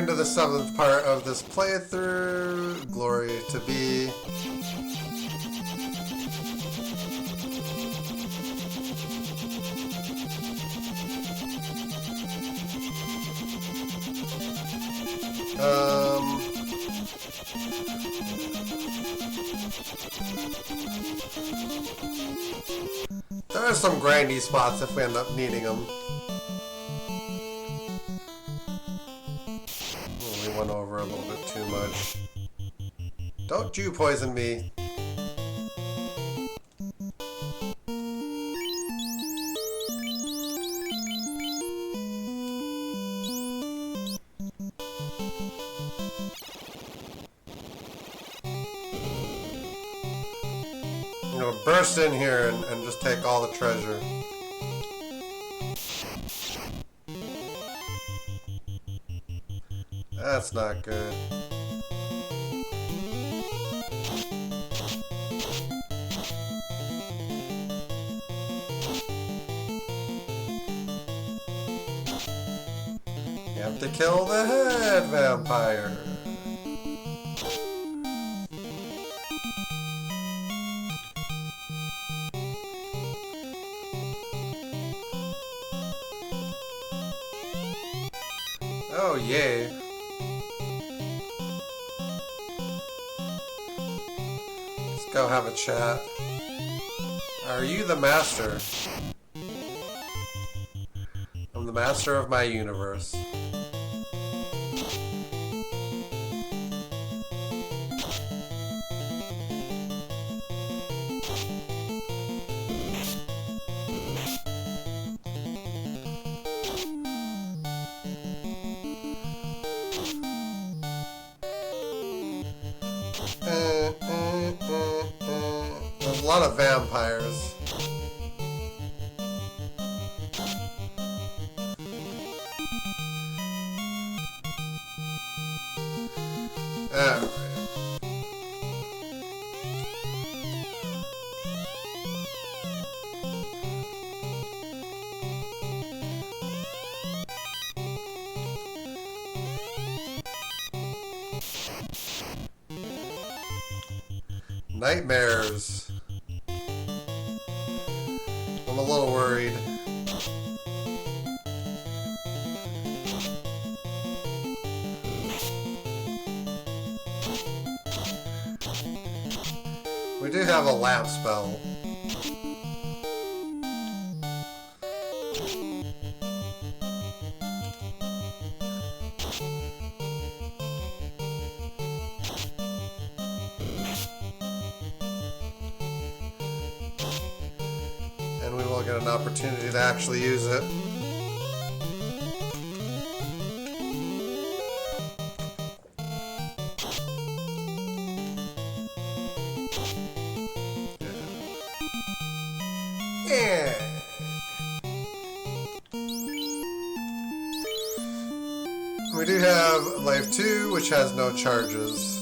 into the 7th part of this playthrough. Glory to be. There are some grindy spots if we end up needing them. We went over a little bit too much. Don't you poison me. I'm gonna burst in here and just take all the treasure. That's not good. You have to kill the head vampire. Oh, yay. Let's go have a chat. Are you the master? I'm the master of my universe. There's a lot of vampires. Alright. Nightmares. I'm a little worried. We do have a lamp spell. And we will get an opportunity to actually use it. Yeah. We do have life 2, which has no charges.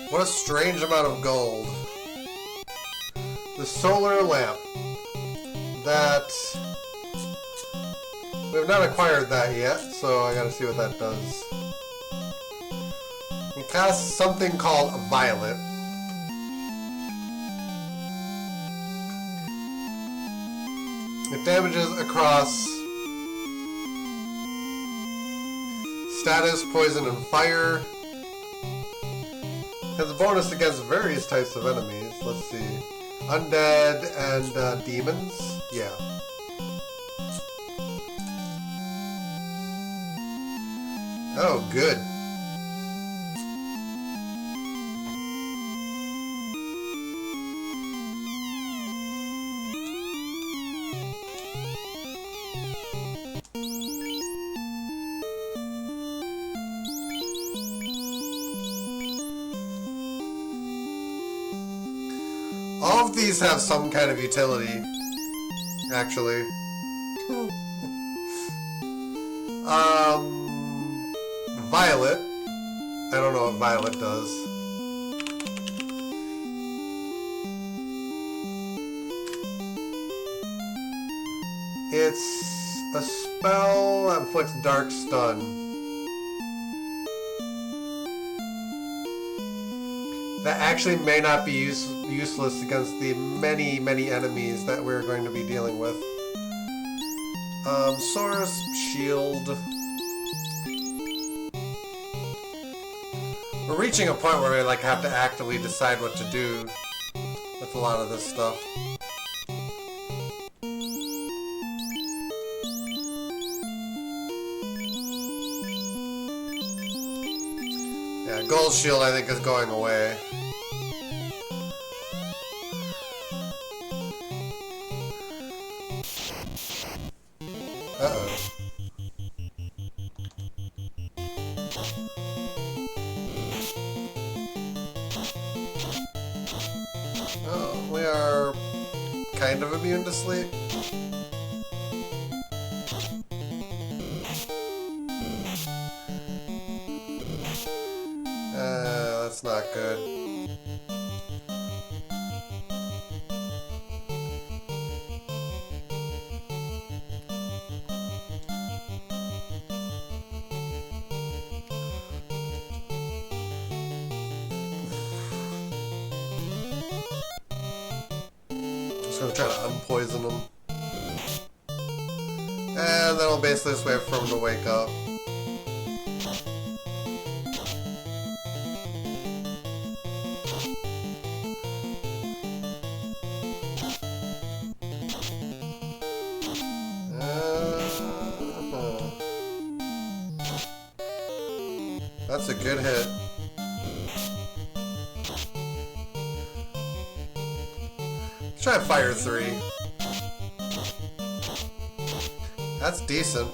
What a strange amount of gold. The solar lamp. That we have not acquired that yet, so I gotta see what that does. We cast something called Violet. It damages across status, poison, and fire. Has a bonus against various types of enemies. Let's see. Undead and demons. Yeah. Oh, good. All of these have some kind of utility, actually. Violet I don't know what Violet does. It's a spell that inflicts Dark Stun. That actually may not be useless against the many, many enemies that we're going to be dealing with. Source, Shield. We're reaching a point where we like have to actively decide what to do with a lot of this stuff. Yeah, Gold Shield I think is going away. Uh-oh. Oh, we are kind of immune to sleep. That's not good. Just gonna try to unpoison him. And then I'll basically just wait for him to wake up. That's a good hit. Let's try Fire 3. That's decent.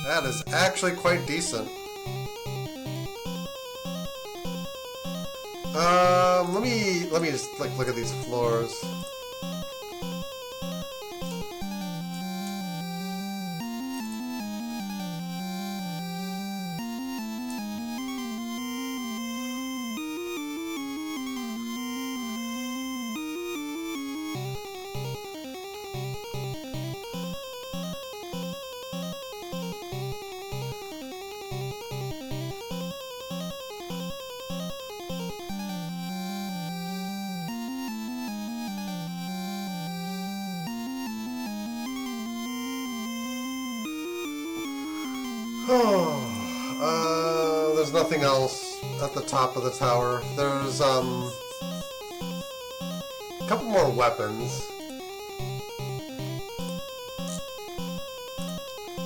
That is actually quite decent. Let me just like look at these floors. There's nothing else at the top of the tower. There's a couple more weapons.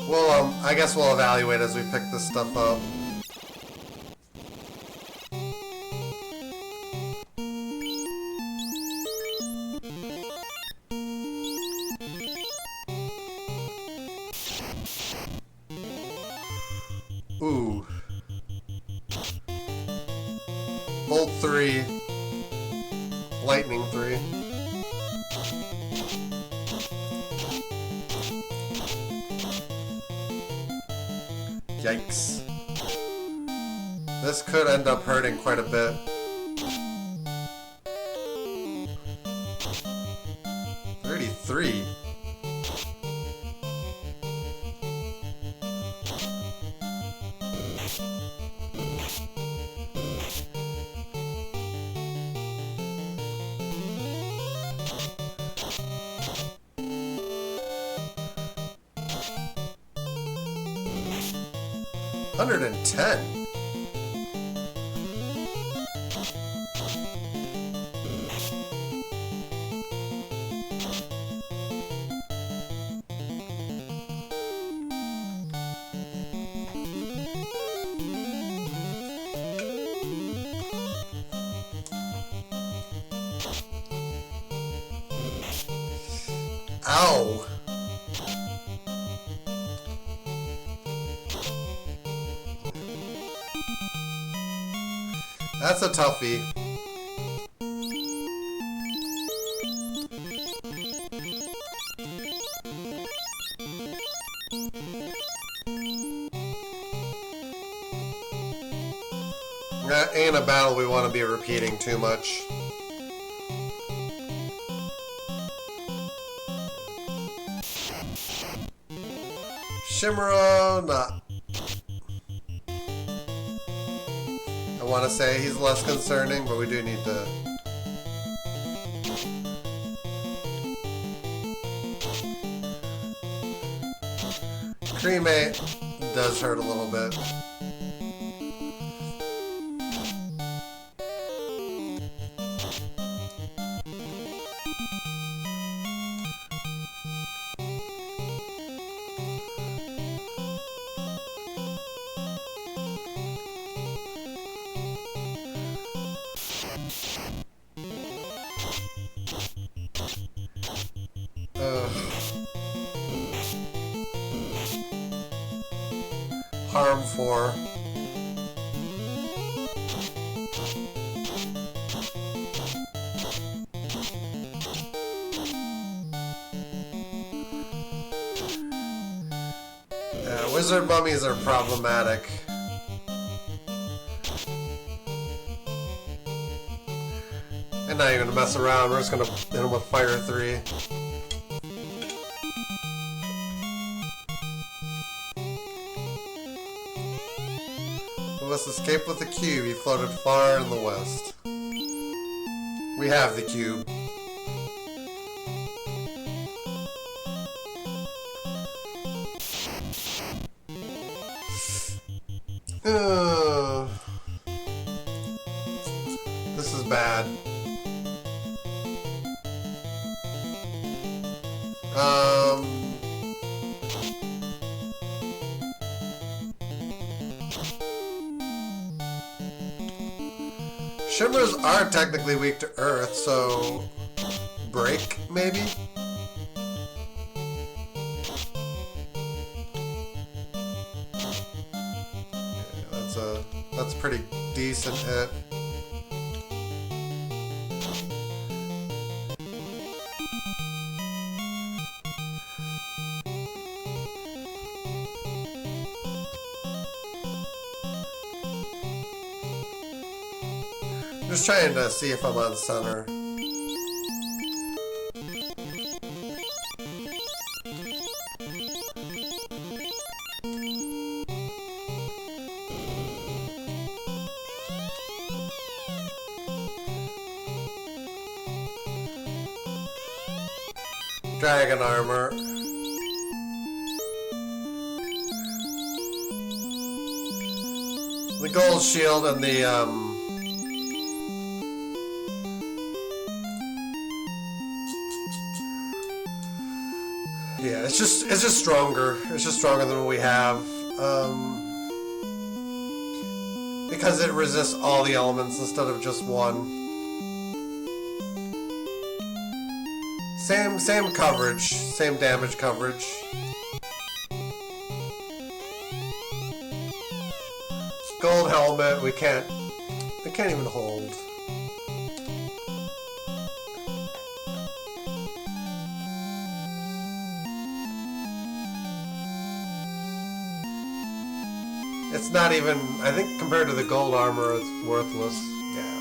Well, I guess we'll evaluate as we pick this stuff up. Ooh. Bolt 3. Lightning 3. Yikes. This could end up hurting quite a bit. $33. $110. Ow. That's a toughie. That ain't a battle we want to be repeating too much. Shimuro, nah. I want to say he's less concerning, but we do need to... Cremate does hurt a little bit. Harm 4. Wizard mummies are problematic. And now you're gonna mess around. We're just gonna hit him with Fire 3. We must escape with the cube. He floated far in the west. We have the cube. This is bad. Shimmers are technically weak to Earth, so break maybe? Yeah, that's a pretty decent hit. Just trying to see if I'm on center. Dragon armor. The gold shield and the yeah, it's just stronger. It's just stronger than what we have. Because it resists all the elements instead of just one. Same coverage, same damage coverage. Gold helmet, we can't even hold. It's not even, I think compared to the gold armor, it's worthless. Yeah.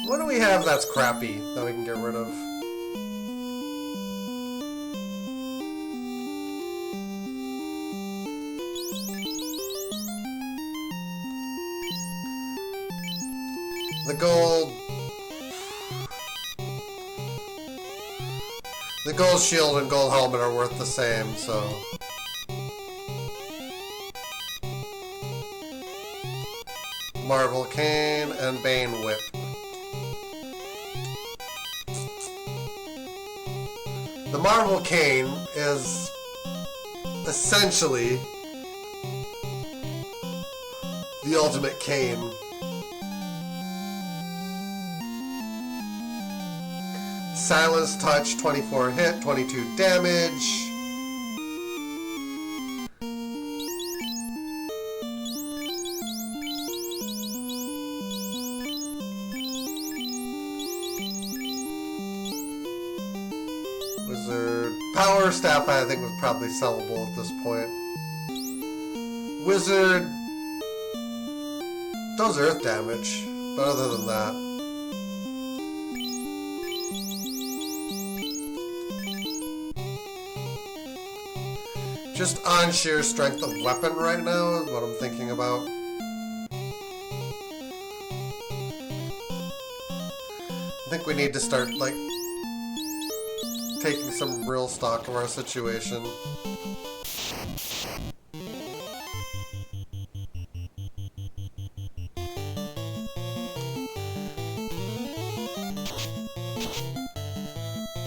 What do we have that's crappy that we can get rid of? The gold shield and gold helmet are worth the same, so... Marvel Cane and Bane Whip. The Marvel Cane is essentially the ultimate cane. Silence Touch, 24 hit, 22 damage. Wizard Power Staff, I think, was probably sellable at this point. Wizard does earth damage, but other than that, just on sheer strength of weapon right now is what I'm thinking about. I think we need to start, like, taking some real stock of our situation.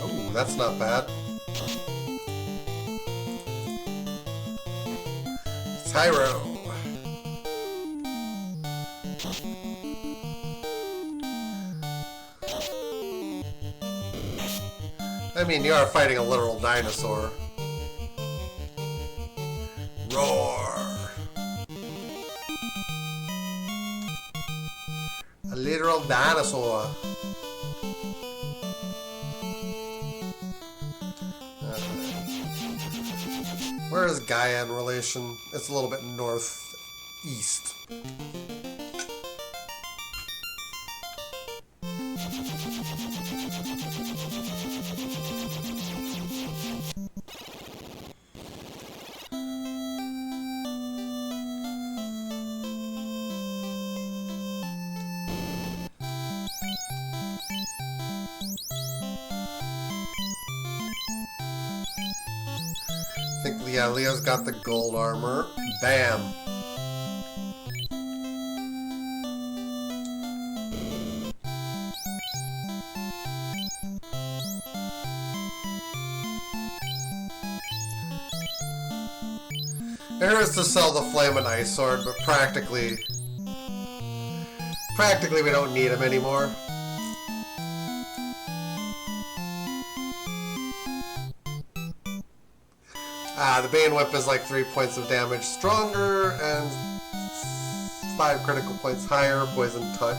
Ooh, that's not bad. Tyro. I mean, you are fighting a literal dinosaur. Roar! A literal dinosaur. Where is Gaia in relation? It's a little bit northeast. I think, yeah, Leo's got the gold armor. Bam! It hurts to sell the Flame and Ice Sword, but practically we don't need him anymore. The Bane Whip is like 3 points of damage stronger and 5 critical points higher. Poison Touch.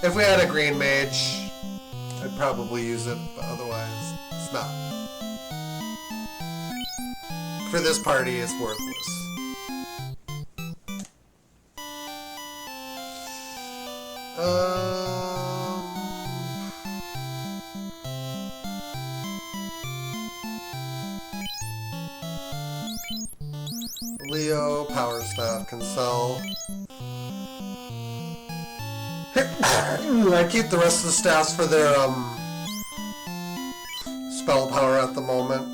If we had a green mage, I'd probably use it, but otherwise, it's not. For this party, it's worthless. Leo, Power Staff can sell. I keep the rest of the staffs for their spell power at the moment.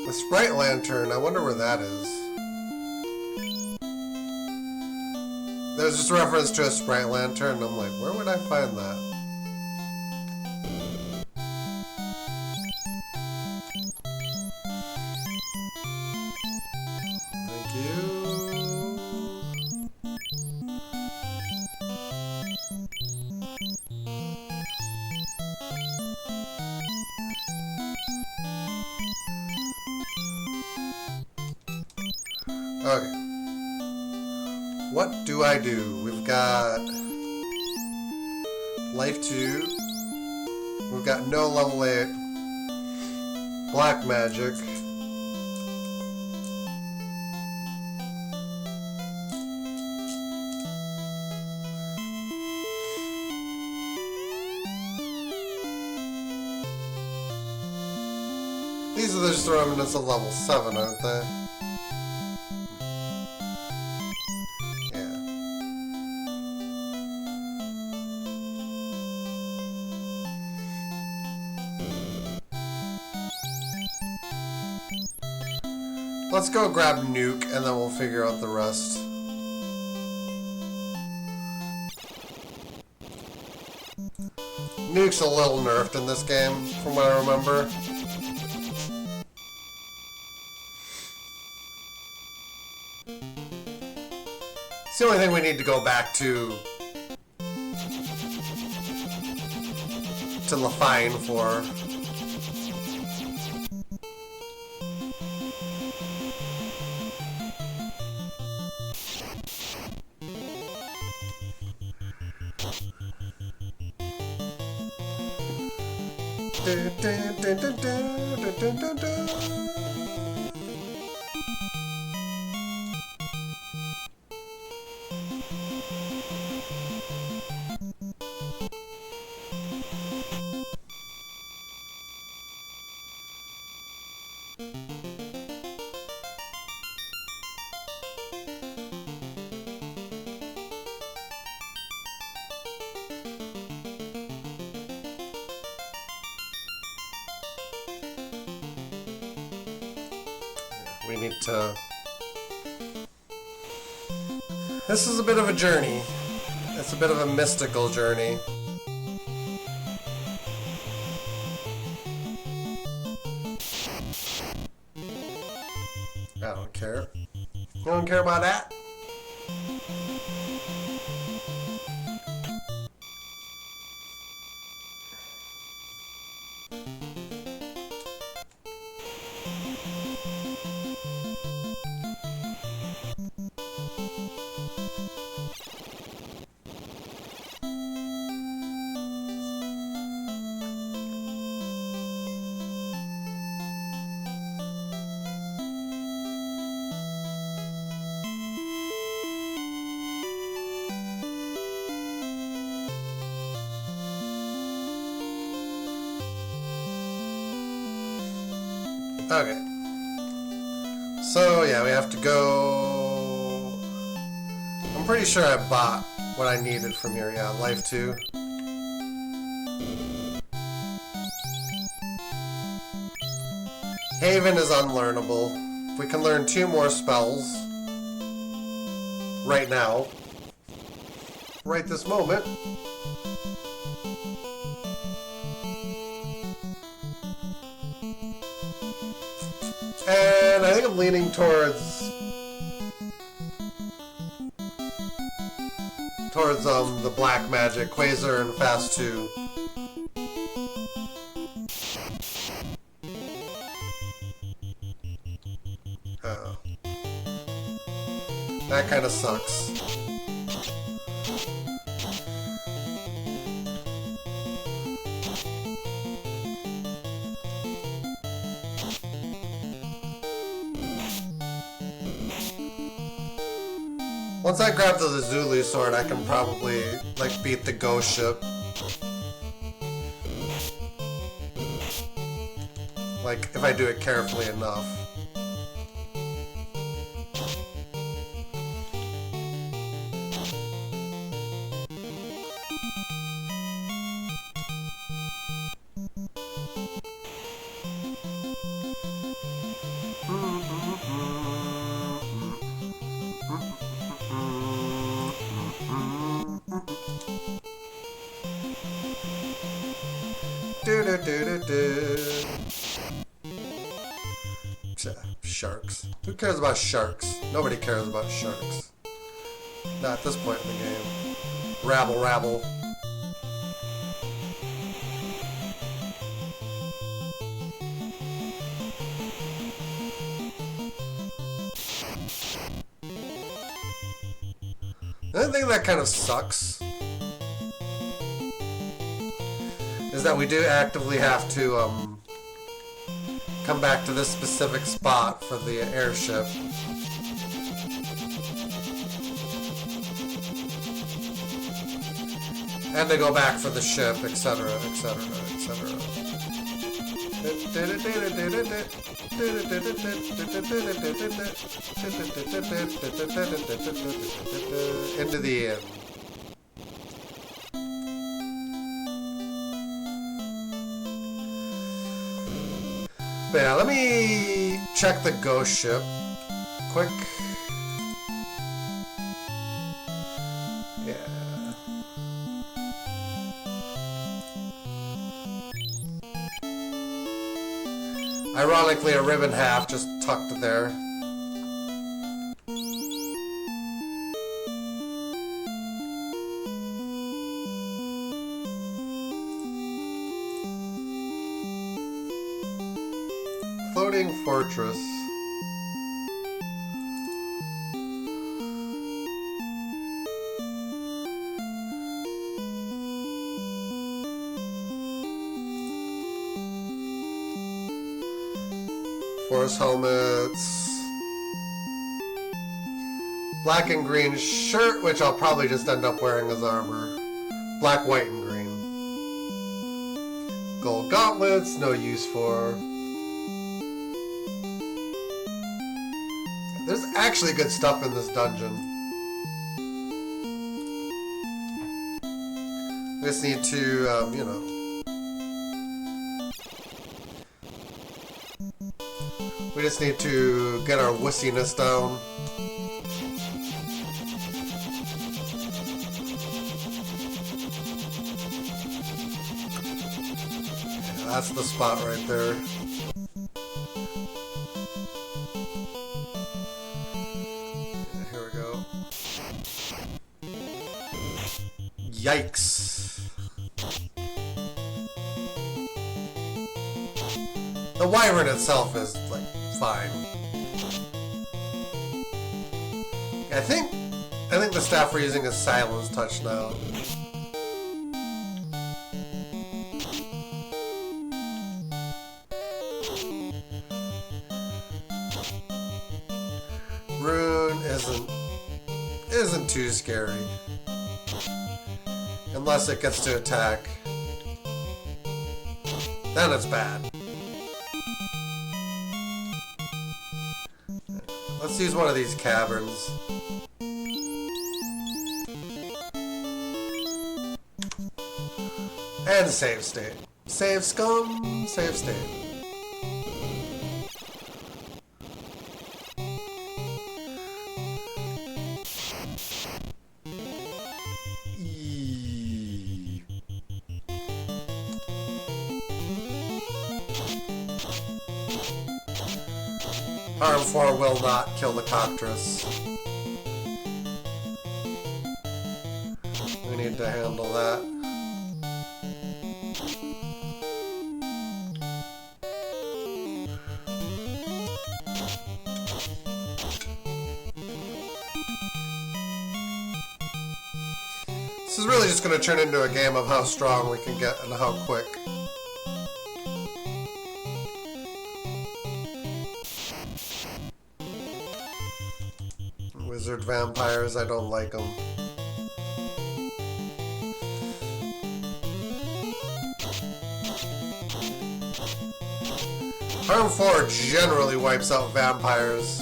The Sprite Lantern, I wonder where that is. There's just a reference to a Sprite Lantern, and I'm like, where would I find that? Thank you. Okay. What do I do? We've got Life 2. We've got no level 8 Black Magic. These are just the remnants of level 7, aren't they? Let's go grab Nuke, and then we'll figure out the rest. Nuke's a little nerfed in this game, from what I remember. It's the only thing we need to go back to Lafine for. We need to... This is a bit of a journey. It's a bit of a mystical journey. I don't care. You don't care about that? Okay. So, yeah, we have to go... I'm pretty sure I bought what I needed from here. Yeah, Life 2. Haven is unlearnable. If we can learn 2 more spells right now, right this moment, and I think I'm leaning towards the black magic, Quasar and Fast 2. Oh. That kind of sucks. Once I grab the Lazuli sword, I can probably, like, beat the ghost ship. Like, if I do it carefully enough. Sharks. Who cares about sharks? Nobody cares about sharks. Not at this point in the game. Rabble, rabble. The thing that kind of sucks is that we do actively have to come back to this specific spot for the airship. And to go back for the ship, etc., etc., etc. Into the end. But yeah, let me check the ghost ship quick. Yeah. Ironically, a ribbon half just tucked there. Floating fortress. Force helmets. Black and green shirt, which I'll probably just end up wearing as armor. Black, white, and green. Gold gauntlets, no use for. There's actually good stuff in this dungeon. We just need to, you know. We just need to get our wussiness down. Yeah, that's the spot right there. Yeah, here we go. Yikes. The wyvern itself is, like, fine. I think the staff we're using is silence touch now. Rune isn't too scary. Unless it gets to attack. Then it's bad. Let's use one of these caverns. And save state. Save scum, save state. Harm 4 will not kill the cockatrice. We need to handle that. This is really just going to turn into a game of how strong we can get and how quick. Wizard vampires, I don't like them. Harm 4 generally wipes out vampires.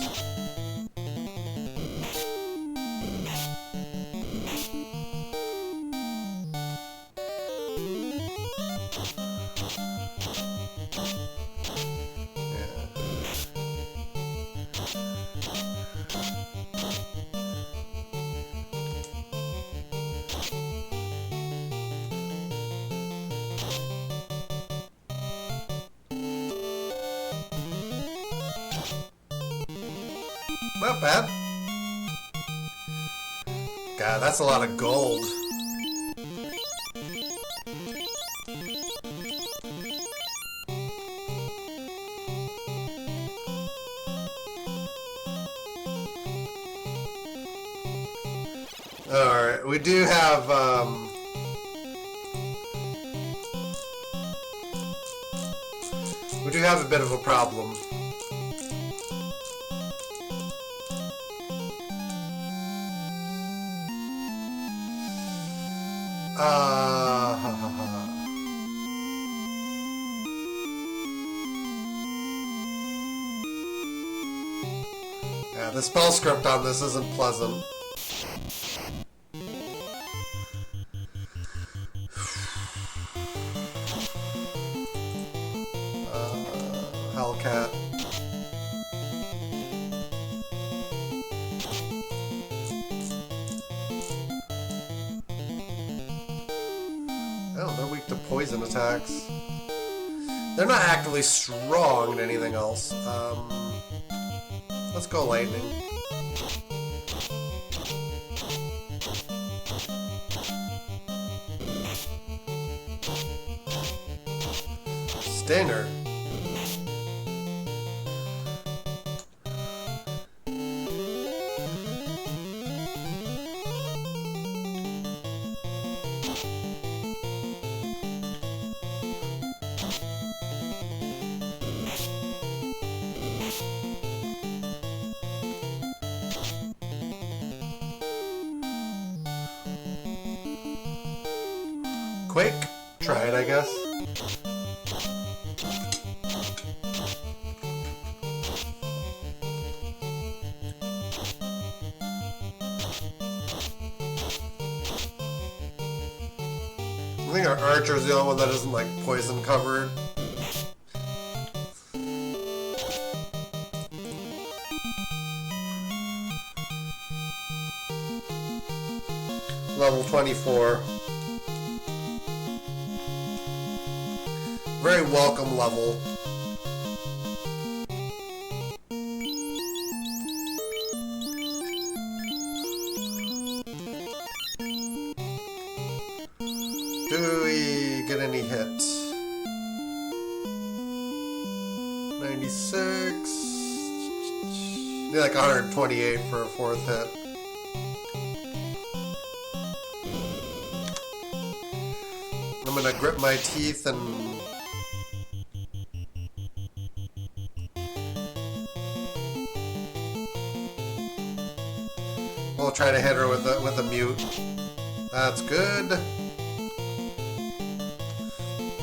Not bad. God, that's a lot of gold. Alright, we do have, a bit of a problem. Yeah, the spell script on this isn't pleasant. Hellcat. Oh, they're weak to poison attacks. They're not actively strong in anything else. Let's go lightning. Stinger. Quake? Try it, I guess. I think our Archer's the only one that isn't like poison covered. Level 24. Very welcome level. Do we get any hits? 96. Need like 128 for a fourth hit. I'm gonna grip my teeth and we'll try to hit her with a mute. That's good.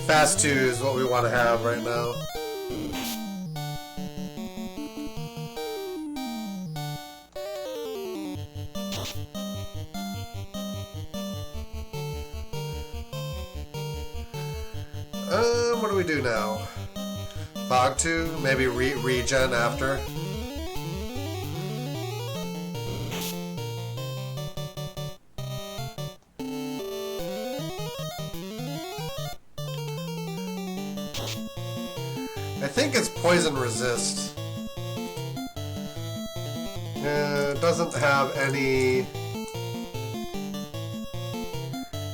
Fast 2 is what we want to have right now. What do we do now? Fog 2? Maybe regen after? I think it's poison resist. It doesn't have any...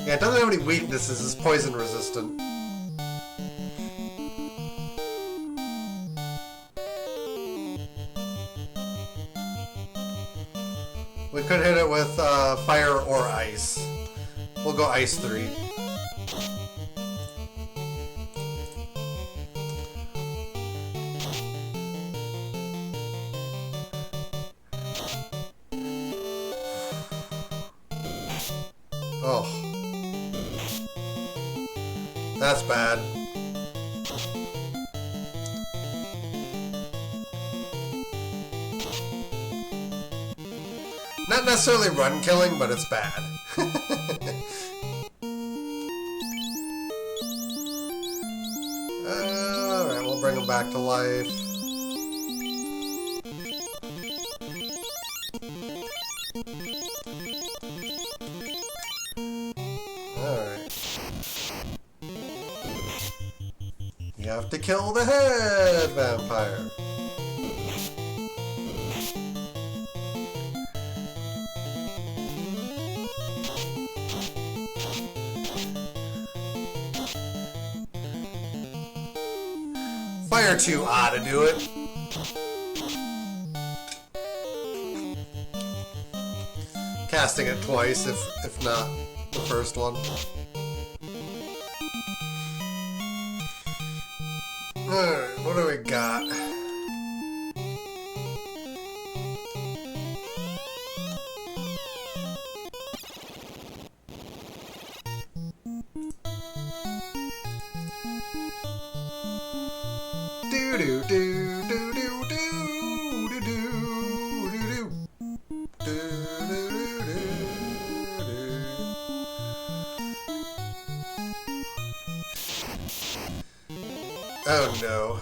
Yeah, it doesn't have any weaknesses. It's poison resistant. We could hit it with fire or ice. We'll go ice 3. Oh. That's bad. Not necessarily run killing, but it's bad. Alright, we'll bring him back to life. Alright. You have to kill the head vampire. Fire 2 ought to do it. Casting it twice, if not the first one. Alright, what do we got? Do do do do do do do do do do do do. Oh no.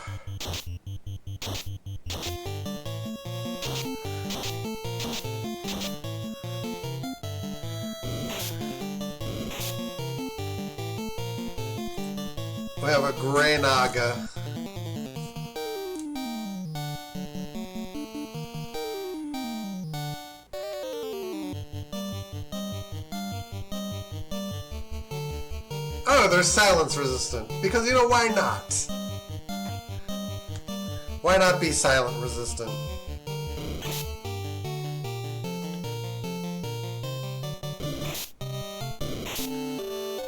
We have a Grey Naga. Oh, they're silence resistant. Because, you know, why not? Why not be silent resistant?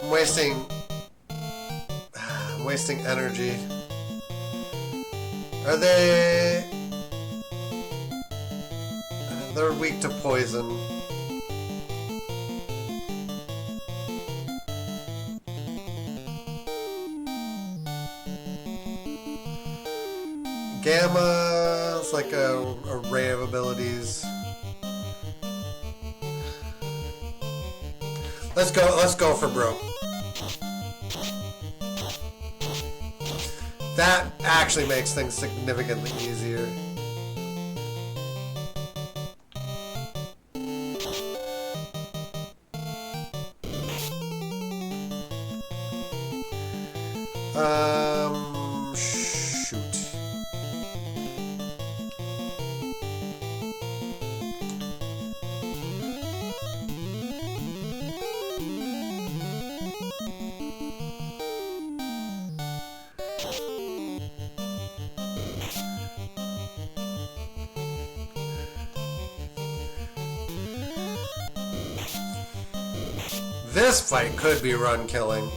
I'm wasting energy. Are they... They're weak to poison. like a array of abilities. Let's go for broke. That actually makes things significantly easier. Shoot. This fight could be run killing.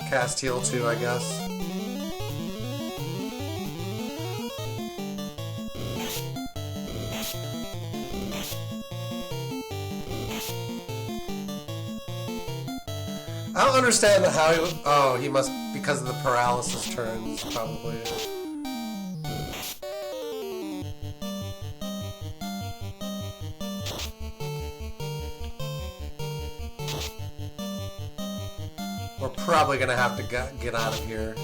Cast heal too, I guess. I don't understand how he... Oh, he must... Because of the paralysis turns, probably. We're probably gonna have to get out of here.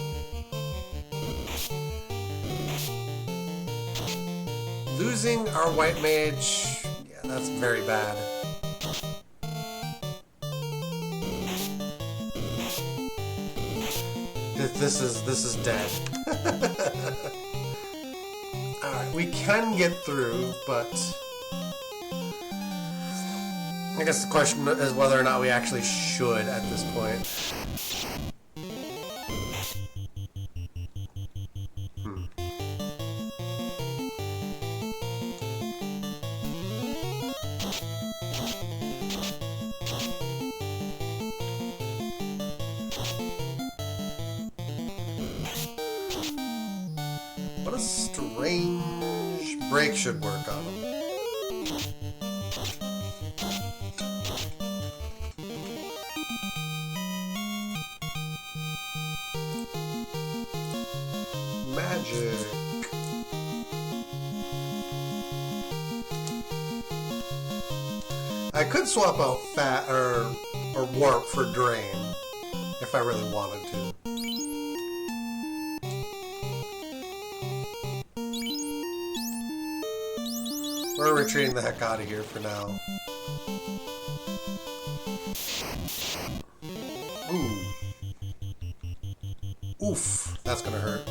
Losing our white mage... Yeah, that's very bad. This is dead. Alright, we can get through, but... I guess the question is whether or not we actually should at this point. What a strange break should work on him. Magic. I could swap out fat or warp for drain if I really wanted to. We're retreating the heck out of here for now. Ooh. Oof, that's gonna hurt.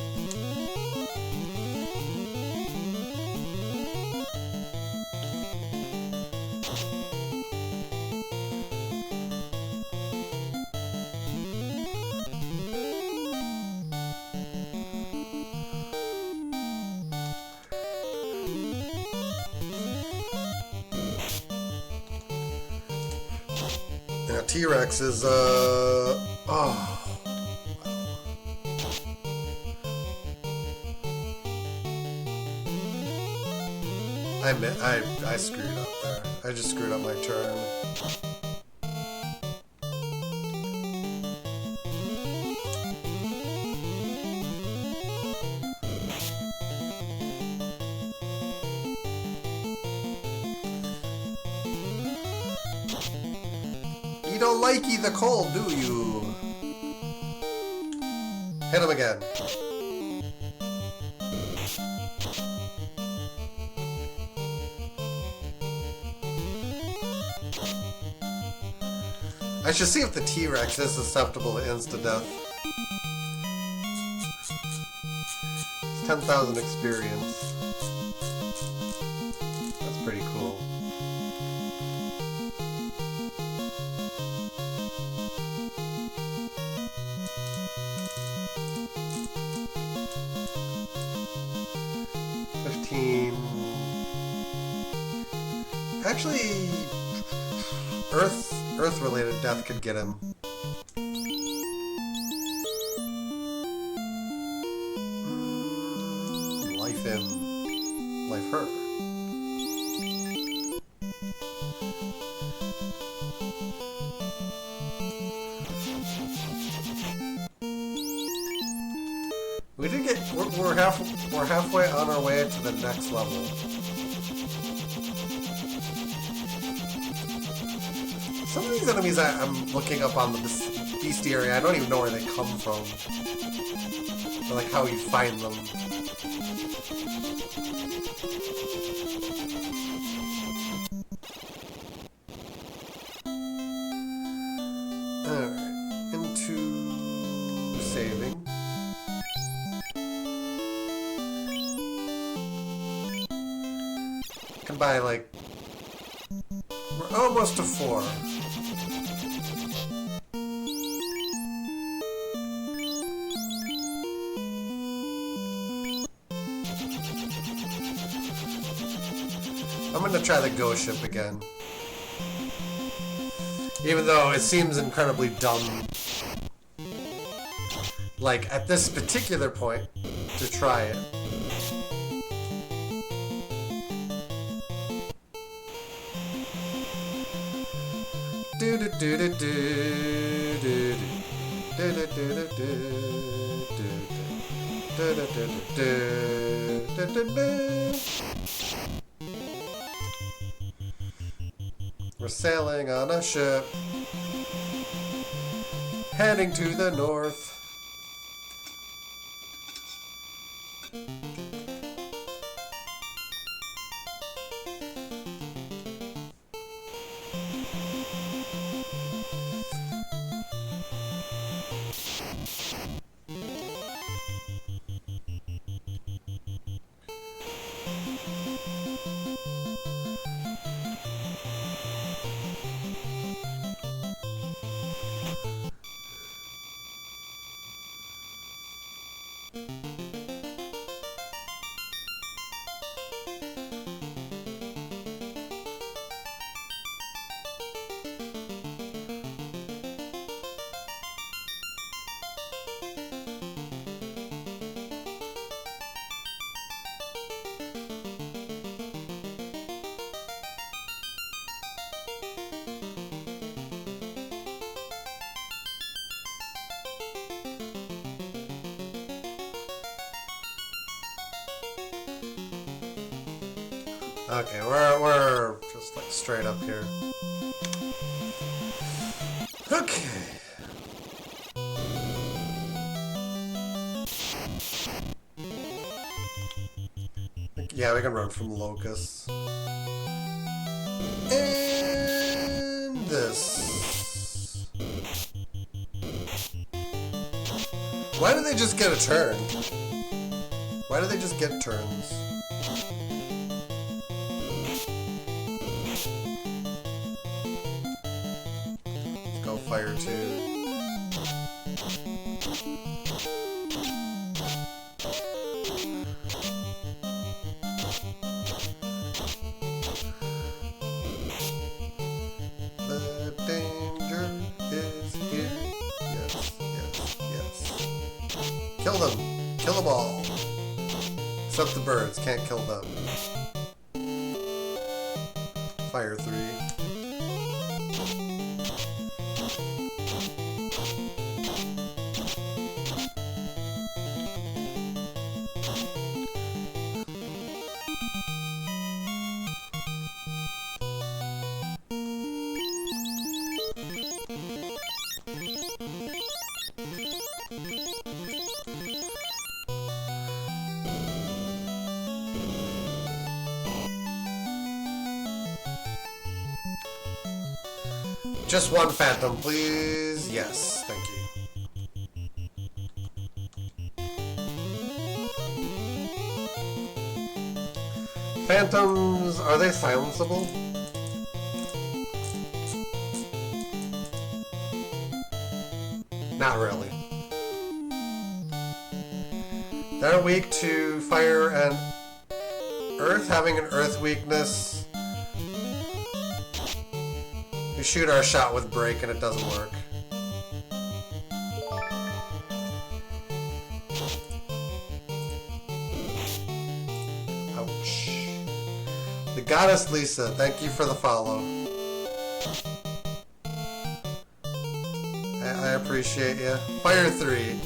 Now T-Rex is, oh. I screwed up there. I just screwed up my turn. You don't like the cold, do you? Hit him again. I should see if the T-Rex is susceptible to insta-death. 10,000 experience. That's pretty cool. Actually, Earth-related death could get him. Life him. Life her. We did get. We're halfway on our way to the next level. Some of these enemies I'm looking up on the bestiary, I don't even know where they come from. Or like how you find them. Alright, into saving. Can buy like, we're almost to 4. I'm gonna try the ghost ship again. Even though it seems incredibly dumb, like at this particular point, to try it. Do do do do do do do do do do do do. We're sailing on a ship, heading to the north. Okay, we're just like straight up here. Okay. Yeah, we can run from locusts. And this. Why do they just get a turn? Why do they just get turns? Fire 2. The danger is here. Yes, yes, yes. Kill them. Kill them all. Except the birds. Can't kill them. Fire 3. Just one phantom, please. Yes, thank you. Phantoms, are they silenceable? Not really. They're weak to fire and earth, having an earth weakness. We shoot our shot with break and it doesn't work. Ouch. The Goddess Lisa, thank you for the follow. I appreciate you. Fire 3.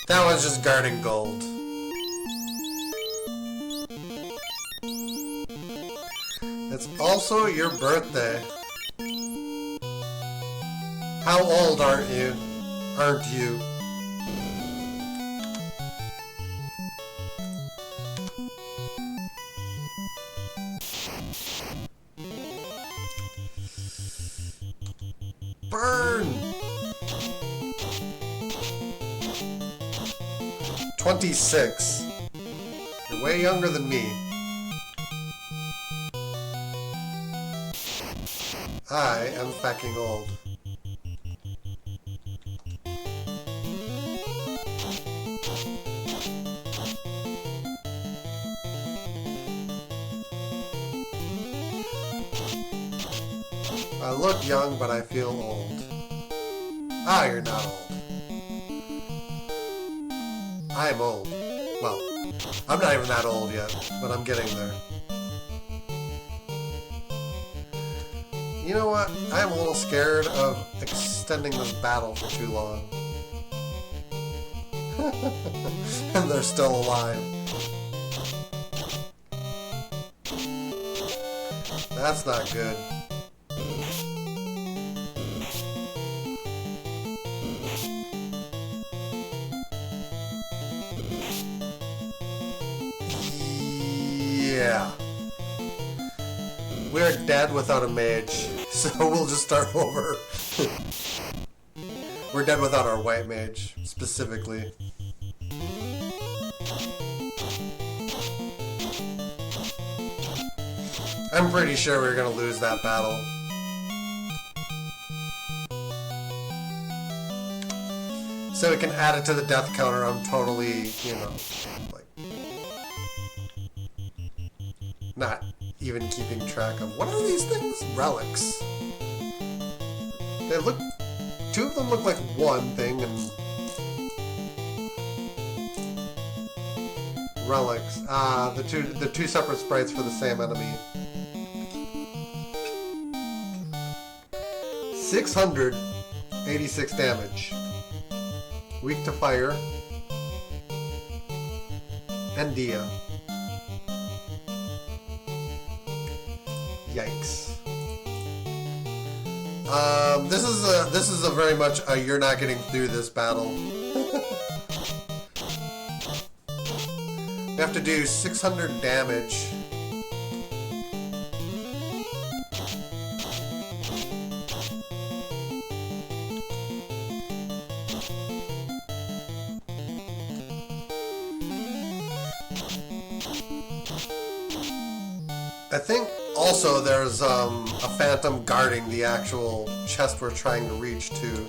That one's just guarding gold. It's also your birthday. How old aren't you? Aren't you? Burn! 26. You're way younger than me. I am fucking old. I look young, but I feel old. Ah, you're not old. I'm old. Well, I'm not even that old yet, but I'm getting there. You know what? I'm a little scared of extending this battle for too long. And they're still alive. That's not good. Yeah. We're dead without a mage, so we'll just start over. We're dead without our white mage, specifically. I'm pretty sure we're gonna lose that battle. So we can add it to the death counter. I'm totally, you know, like, not even keeping track of. What are these things? Relics. They look, two of them look like one thing, and relics. The two separate sprites for the same enemy. 686 damage. Weak to fire. And Dia. Yikes. This is a very much a you're not getting through this battle. We have to do 600 damage. I think also there's a phantom guarding the actual chest we're trying to reach to.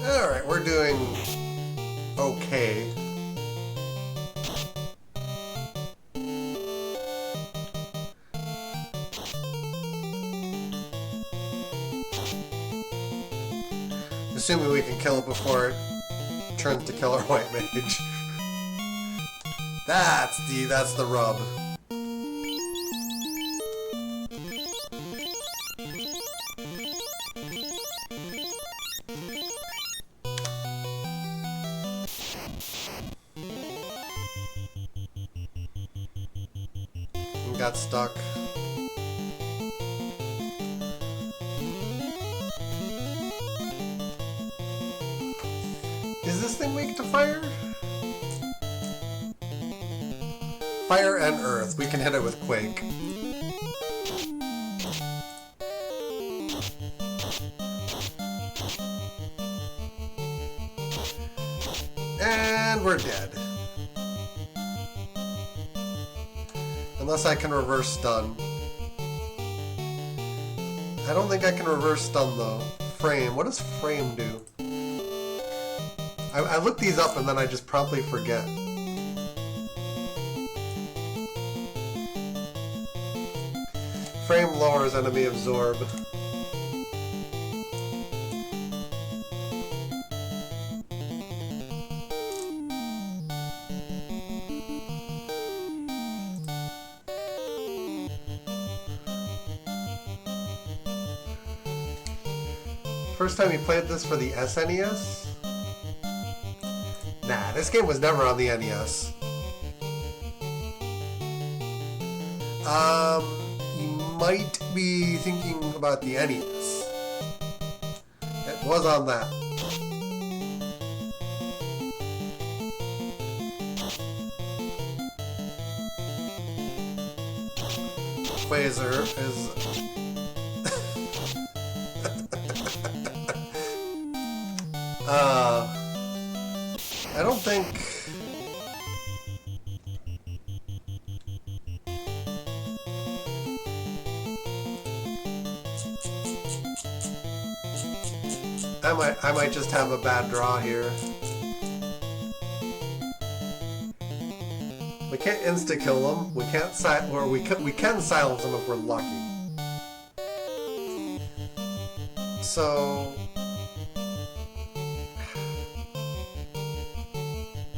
Alright, we're doing okay. Assuming we can kill it before it turns to killer white mage. That's the rub. And got stuck. Is this thing weak to fire? Fire and earth. We can hit it with Quake. And we're dead. Unless I can reverse stun. I don't think I can reverse stun though. Frame. What does frame do? I look these up and then I just promptly forget. Frame lowers enemy absorb. First time you played this for the SNES? Nah, this game was never on the NES. You might be thinking about the NES. It was on that. Quasar is... I don't think... I might just have a bad draw here. We can't insta-kill them. We can't we can silence them if we're lucky. So...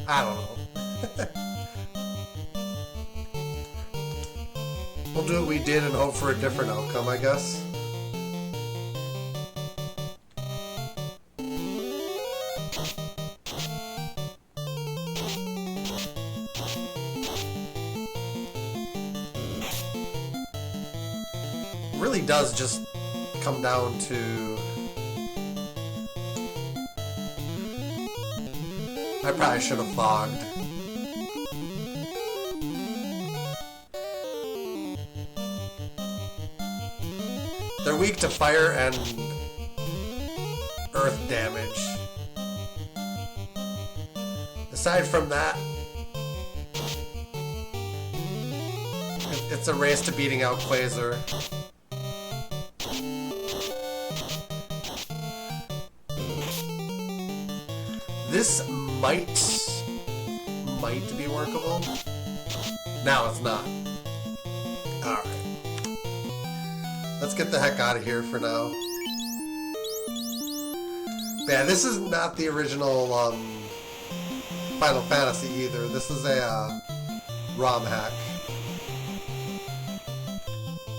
I don't know. We'll do what we did and hope for a different outcome, I guess. It really does just come down to... I probably should have fogged. They're weak to fire and earth damage. Aside from that, it's a race to beating out Quasar. This might be workable. Now it's not. Alright. Let's get the heck out of here for now. Man, this is not the original Final Fantasy either. This is a ROM hack.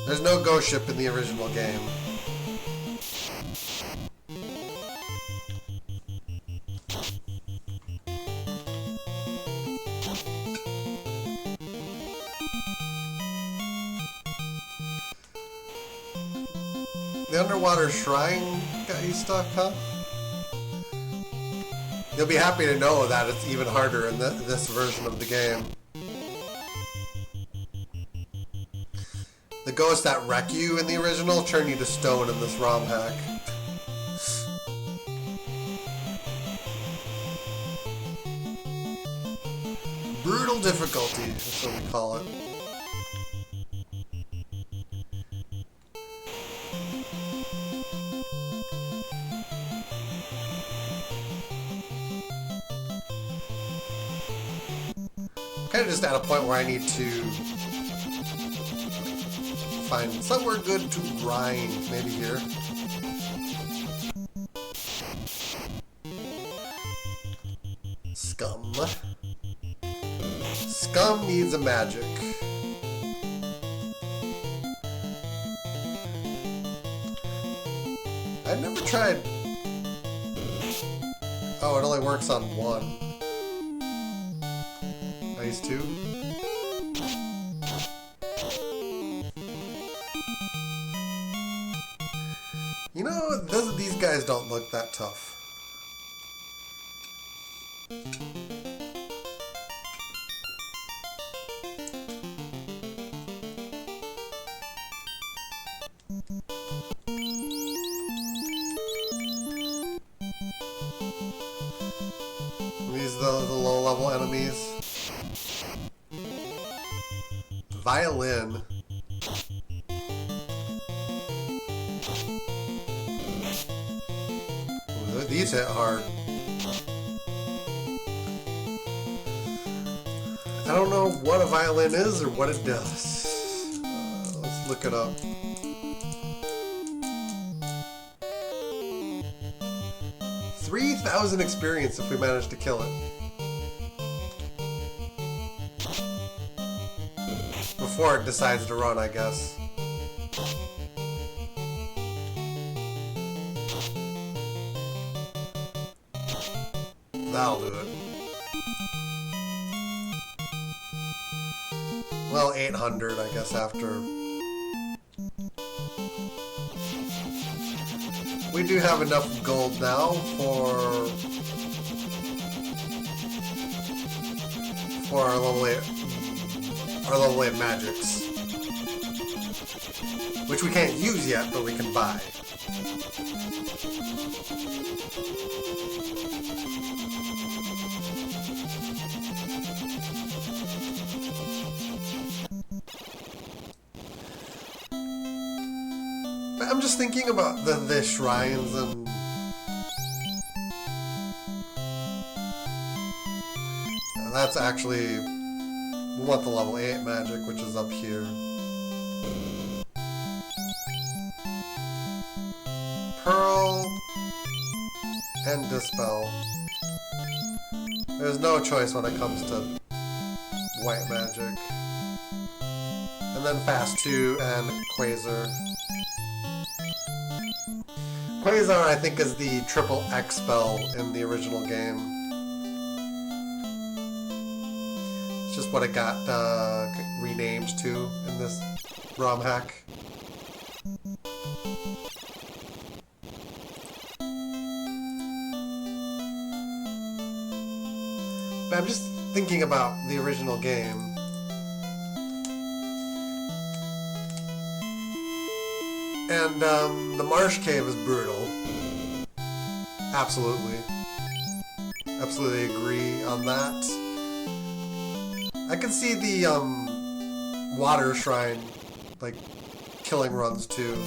There's no ghost ship in the original game. The underwater shrine got you stuck, huh? You'll be happy to know that it's even harder in this version of the game. The ghosts that wreck you in the original turn you to stone in this ROM hack. Brutal difficulty, that's what we call it. Kind of just at a point where I need to find somewhere good to grind, maybe here. Scum. Scum needs a magic. I've never tried... Oh, it only works on one. These two. You know, these guys don't look that tough. These are the low-level enemies. Violin. Ooh, these hit hard. I don't know what a violin is or what it does. Let's look it up. $3,000 experience if we manage to kill it. Before it decides to run, I guess. That'll do it. Well, 800, I guess, after... We do have enough gold now for our level 8 magics. Which we can't use yet, but we can buy. I'm just thinking about the shrines and... that's actually... We want the level 8 magic, which is up here. Pearl and Dispel. There's no choice when it comes to white magic. And then Fast 2 and Quasar. Quasar, I think, is the triple X spell in the original game. It's just what it got renamed to in this ROM hack. But I'm just thinking about the original game. And the Marsh Cave is brutal. Absolutely. Absolutely agree on that. I can see the water shrine, like, killing runs too.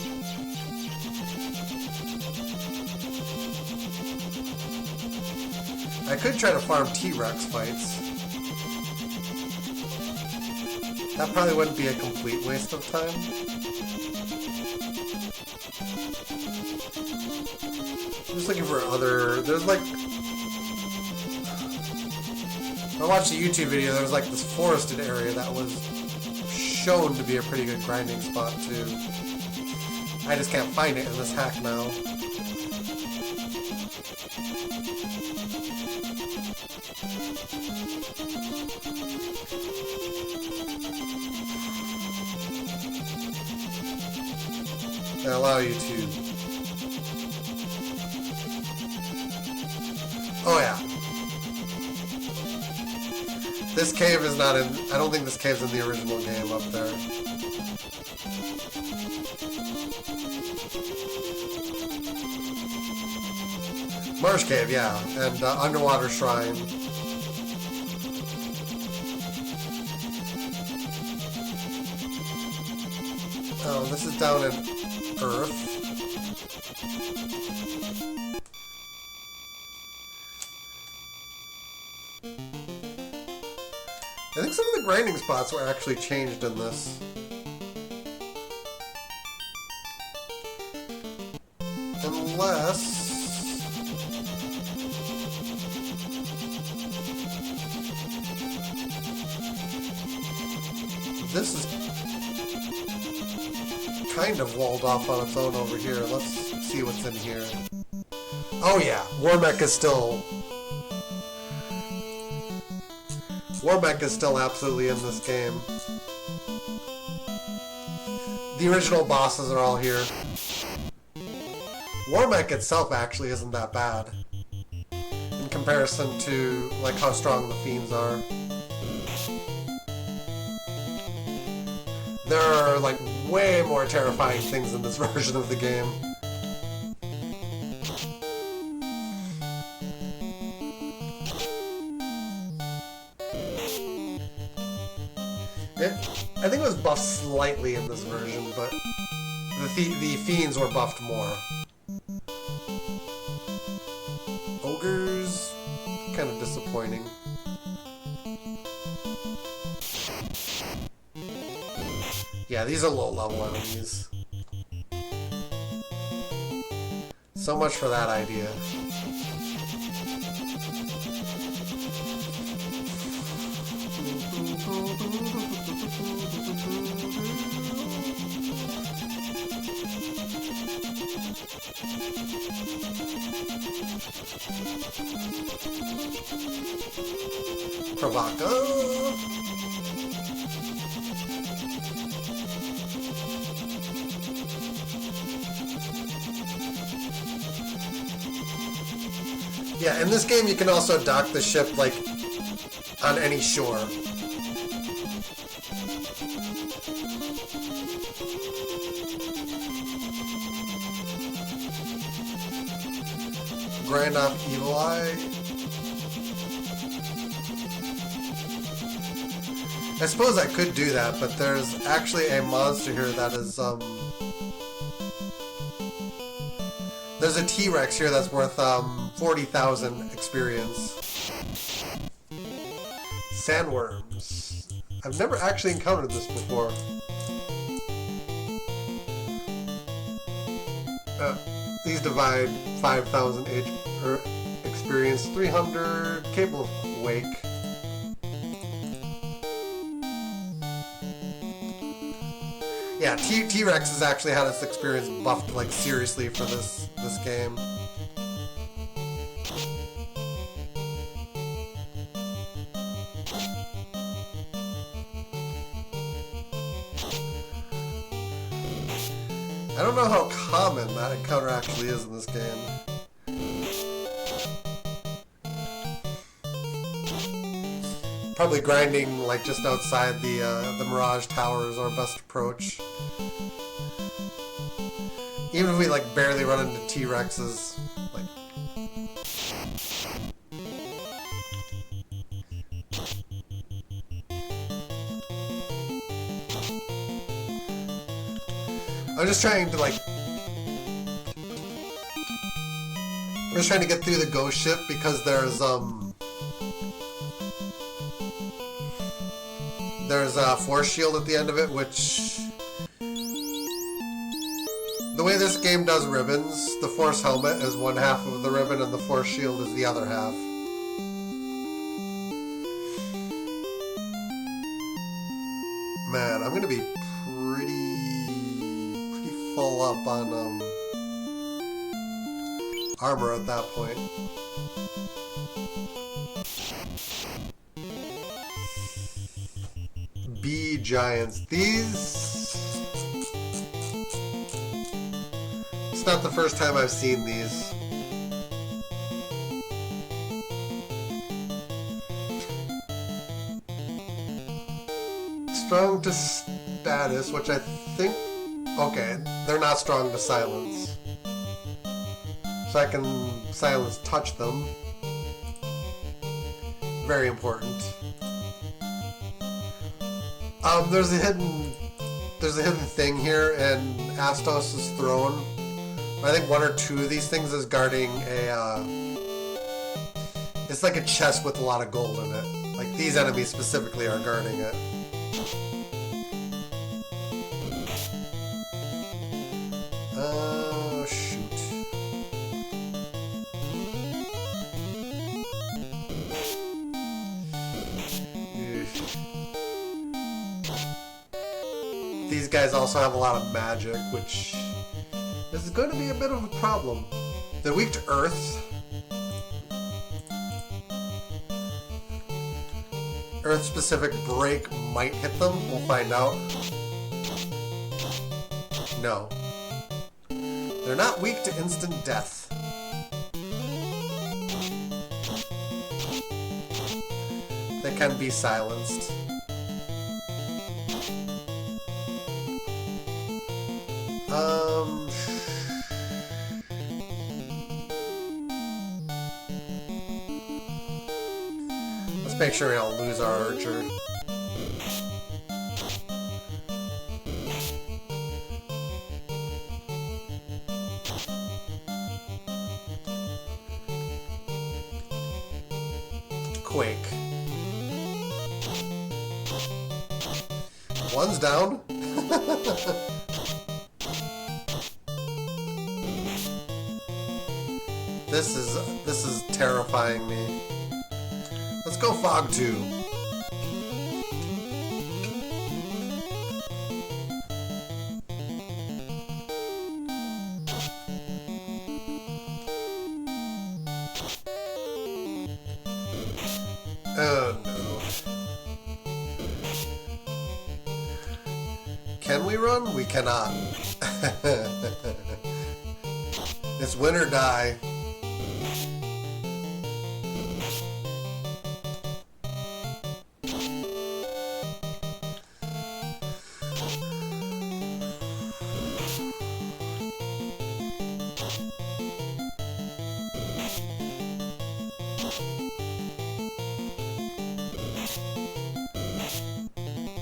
I could try to farm T-Rex fights. That probably wouldn't be a complete waste of time. I'm just looking for other... There's like... I watched a YouTube video, there was like this forested area that was shown to be a pretty good grinding spot too. I just can't find it in this hack now. They allow you to... Oh yeah. This cave is not in... I don't think this cave's in the original game up there. Marsh Cave, yeah. And Underwater Shrine. Oh, this is down in Earth. I think some of the grinding spots were actually changed in this. Unless... This is kind of walled off on its own over here. Let's see what's in here. Oh yeah, Warmech is still... Warmech is still absolutely in this game. The original bosses are all here. Warmech itself actually isn't that bad in comparison to like how strong the fiends are. There are like way more terrifying things in this version of the game. I think it was buffed slightly in this version, but the fiends were buffed more. Ogres, kind of disappointing. Yeah, these are low-level enemies. So much for that idea. Provoca. Yeah, in this game you can also dock the ship, like, on any shore. Grind off Evil Eye. I suppose I could do that, but there's actually a monster here that is, there's a T-Rex here that's worth, 40,000 experience. Sandworms. I've never actually encountered this before. These divide 5,000 experience, 300, capable of Quake. Yeah, T-Rex has actually had its experience buffed, like, seriously for this game. I don't know how common that encounter actually is in this game. Probably grinding, like, just outside the Mirage Tower is our best approach. Even if we, like, barely run into T-Rexes, like... I'm just trying to, like... I'm just trying to get through the ghost ship because there's a force shield at the end of it, which... The way this game does ribbons, the force helmet is one half of the ribbon and the force shield is the other half. Man, I'm gonna be pretty full up on armor at that point. Bee giants. These... It's not the first time I've seen these. Strong to status, which I think... Okay, they're not strong to silence. So I can silence touch them. Very important. There's a hidden thing here in Astos' throne. I think one or two of these things is guarding a, it's like a chest with a lot of gold in it. Like, these enemies specifically are guarding it. Oh, shoot. These guys also have a lot of magic, which is going to be a bit of a problem. They're weak to Earth. Earth-specific break might hit them. We'll find out. No. They're not weak to instant death. They can be silenced. Let's make sure we don't lose our archer. Quake. One's down. This is terrifying me. Let's go Fog 2. Oh no. Can we run? We cannot. It's win or die.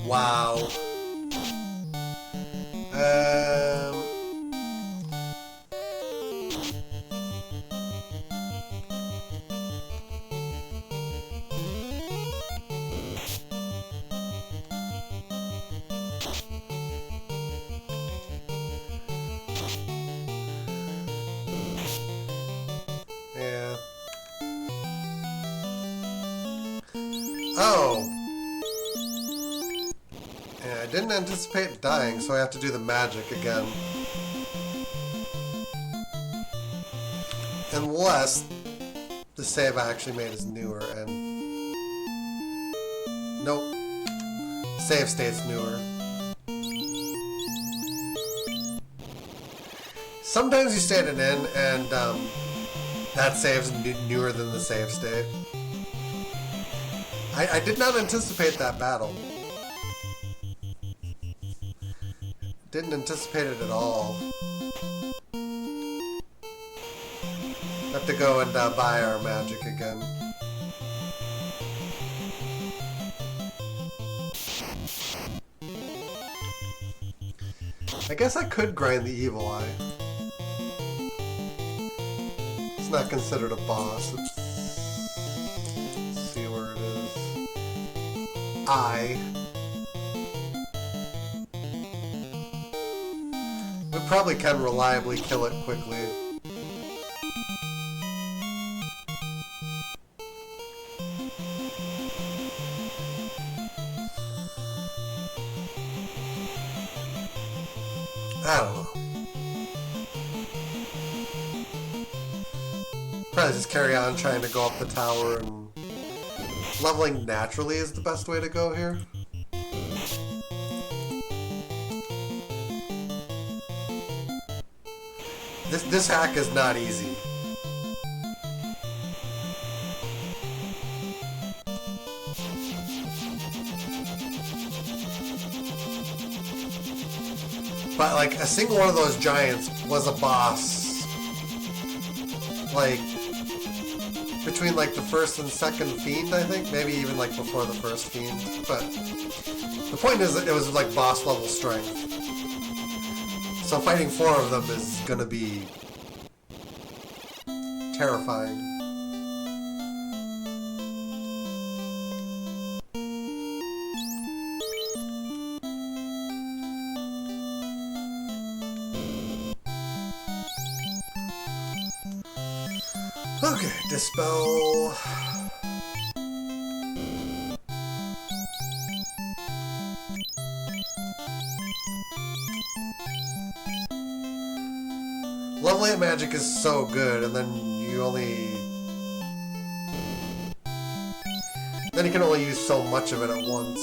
Wow. Yeah. Oh. Yeah, I didn't anticipate dying, so I have to do the magic again. Unless the save I actually made is newer and... Nope. Save state's newer. Sometimes you stay at an inn and that save's newer than the save state. I did not anticipate that battle. Didn't anticipate it at all. Have to go and buy our magic again. I guess I could grind the evil eye. It's not considered a boss. Let's see where it is. I. We probably can reliably kill it quickly. I don't know. Probably just carry on trying to go up the tower, and leveling naturally is the best way to go here. This hack is not easy. But like a single one of those giants was a boss. Like between like the first and second fiend, I think, maybe even like before the first fiend. But the point is that it was like boss level strength. So fighting 4 of them is gonna be terrifying. Okay, dispel. Leveling at magic is so good, and then you can only use so much of it at once.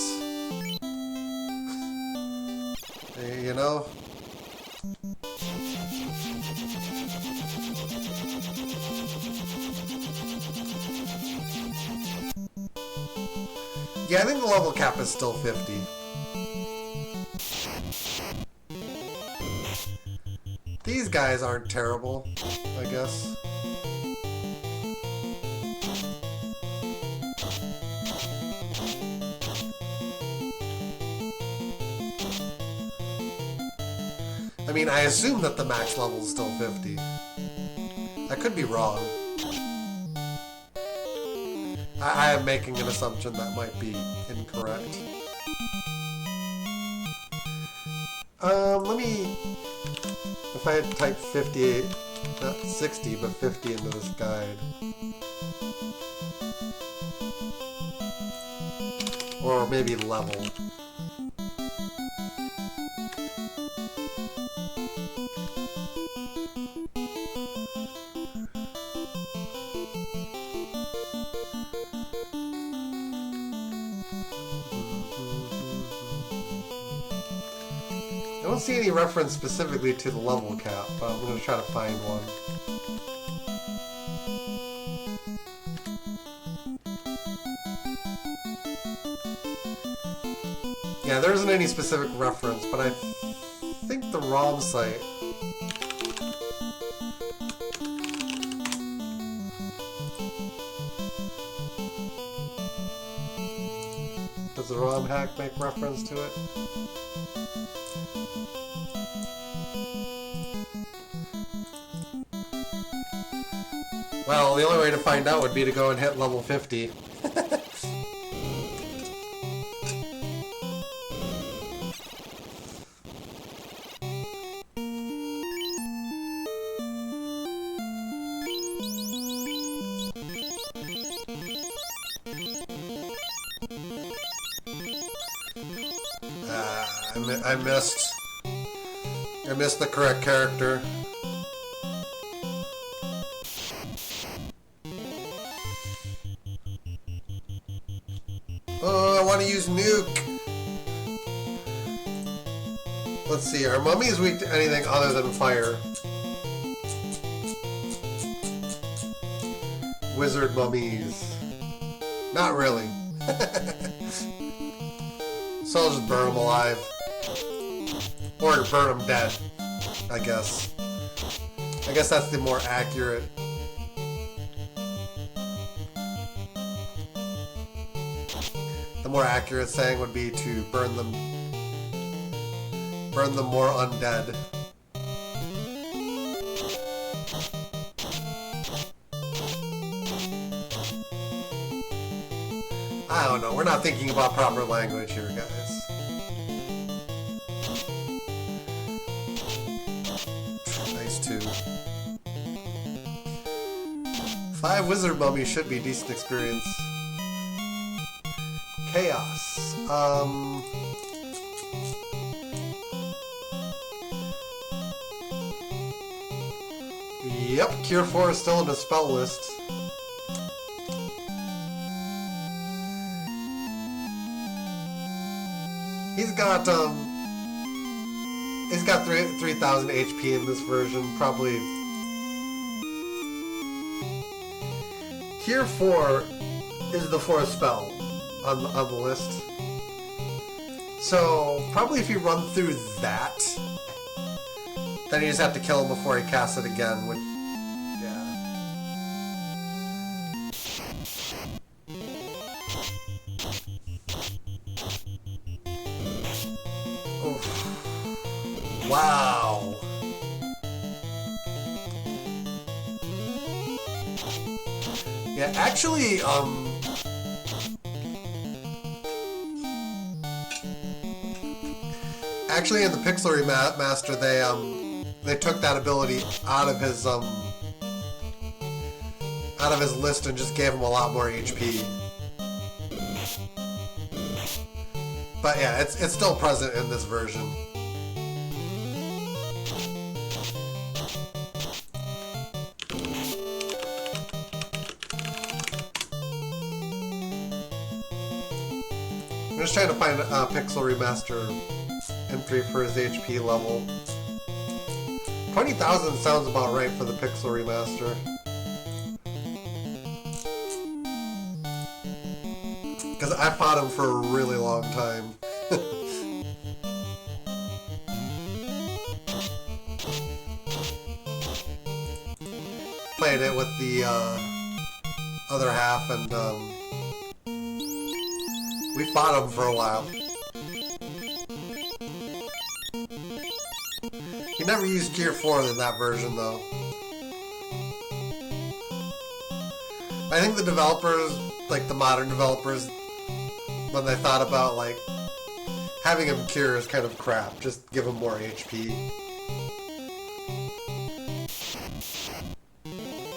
You know? Yeah, I think the level cap is still 50. These guys aren't terrible, I guess. I mean, I assume that the max level is still 50. I could be wrong. I am making an assumption that might be incorrect. Let me... If I had typed 58, not 60, but 50 into this guide. Or maybe level. don't see any reference specifically to the level cap, but I'm going to try to find one. Yeah, there isn't any specific reference, but I think the ROM site... Does the ROM hack make reference to it? Well, the only way to find out would be to go and hit level 50. I missed the correct character. Oh, I want to use nuke. Let's see, are mummies weak to anything other than fire? Wizard mummies. Not really. So I'll just burn them alive. Or burn them dead, I guess. I guess that's the more accurate. The more accurate saying would be to burn them more undead. I don't know, we're not thinking about proper language here, guys. Nice too. 5 wizard mummies should be decent experience. Chaos. Yep, Cure 4 is still in the spell list. He's got 3,000 HP in this version, probably. Cure 4 is the 4th spell on the list. So, probably if you run through that, then you just have to kill him before he casts it again, which, yeah. Oof. Wow. Yeah, actually, in the Pixel Remaster, they took that ability out of his list and just gave him a lot more HP. But yeah, it's still present in this version. I'm just trying to find a Pixel Remaster entry for his HP level. 20,000 sounds about right for the Pixel Remaster. Because I fought him for a really long time. Played it with the other half, and we fought him for a while. He never used Gear 4 in that version, though. I think the developers, like the modern developers, when they thought about, like, having him cure is kind of crap. Just give him more HP.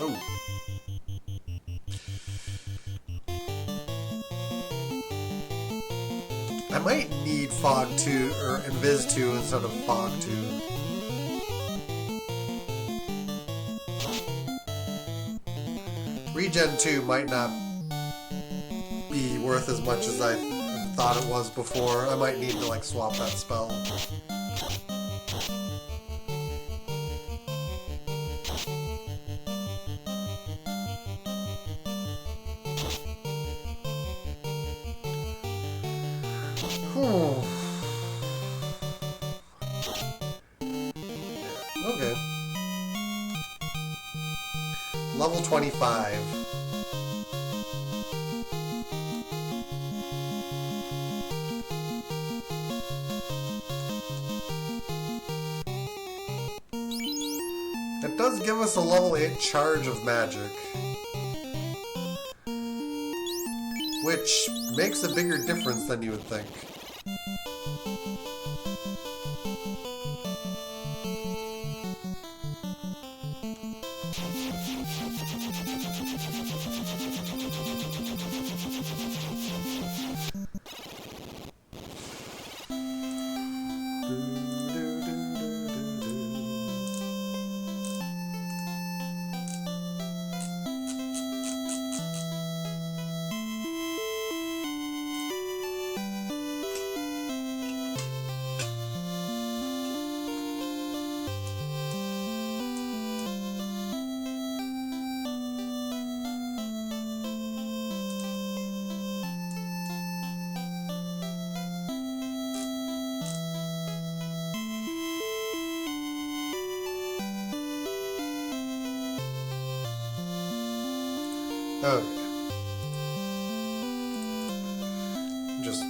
Oh. I might need Fog 2, or Invis 2 instead of Fog 2. Regen 2 might not be worth as much as I thought it was before. I might need to, like, swap that spell. Whew. Okay. Level 25. It does give us a level 8 charge of magic, which makes a bigger difference than you would think. Okay. Just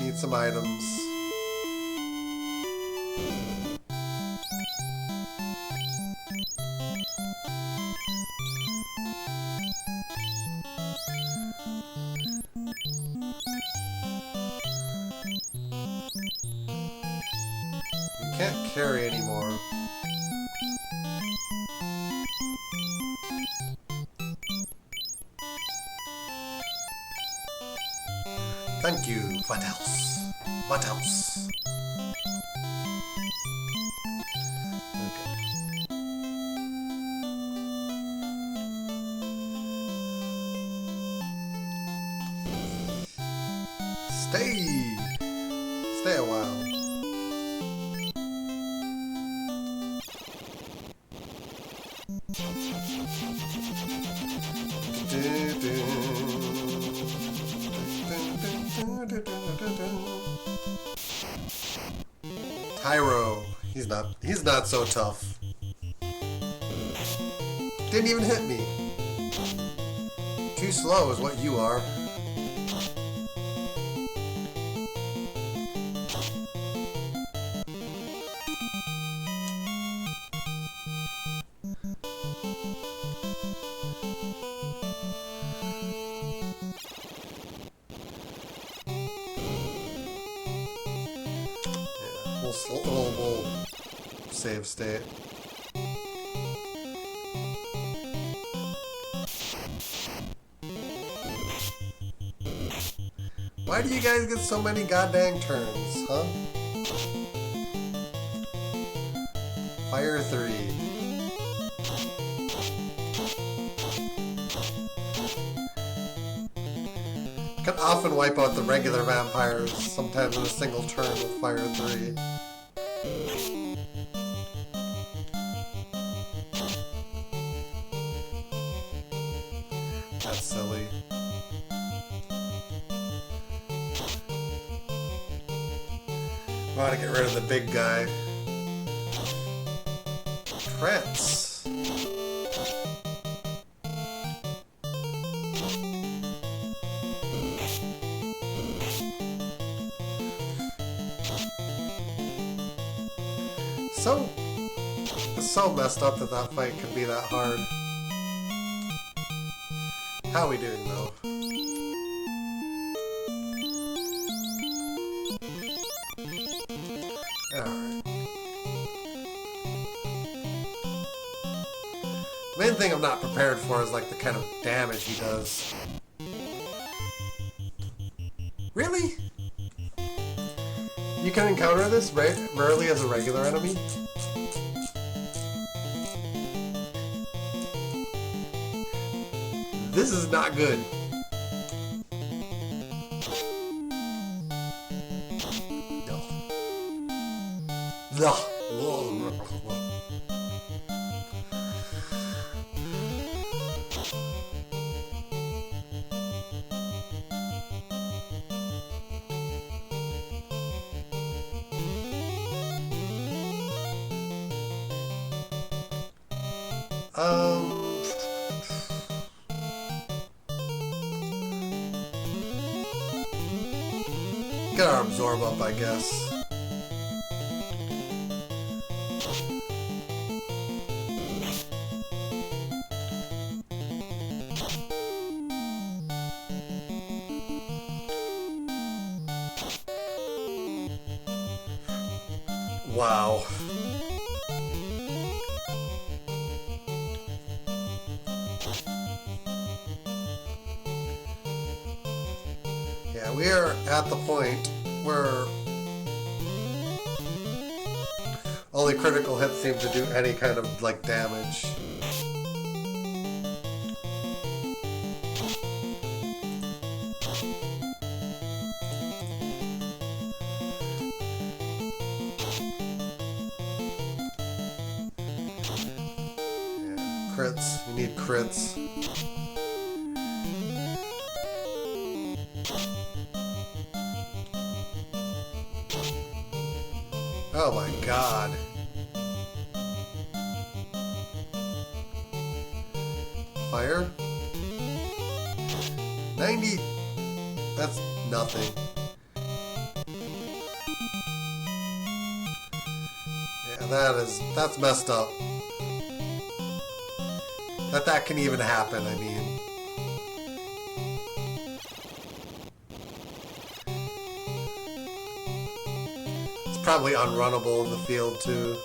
need some items. Can't carry anymore. Thank you. What else? What else? Okay. Stay a while. Tyro. He's not so tough. Didn't even hit me. Too slow is what you are. We'll save state. Why do you guys get so many goddamn turns, huh? Fire 3. Can often wipe out the regular vampires, sometimes in a single turn with Fire 3. That's silly. I want to get rid of the big guy. Trance. It's so messed up that that fight could be that hard. How are we doing though? Alright. Main thing I'm not prepared for is like the kind of damage he does. Really? You can encounter this rarely as a regular enemy? This is not good. No. Get our absorb up, I guess. Wow. Yeah, we are at the point where only critical hits seem to do any kind of, like, damage. Yeah, crits. You need crits. Oh my god. Fire? 90? That's nothing. Yeah, that's messed up. That can even happen, I mean. Probably unrunnable in the field too.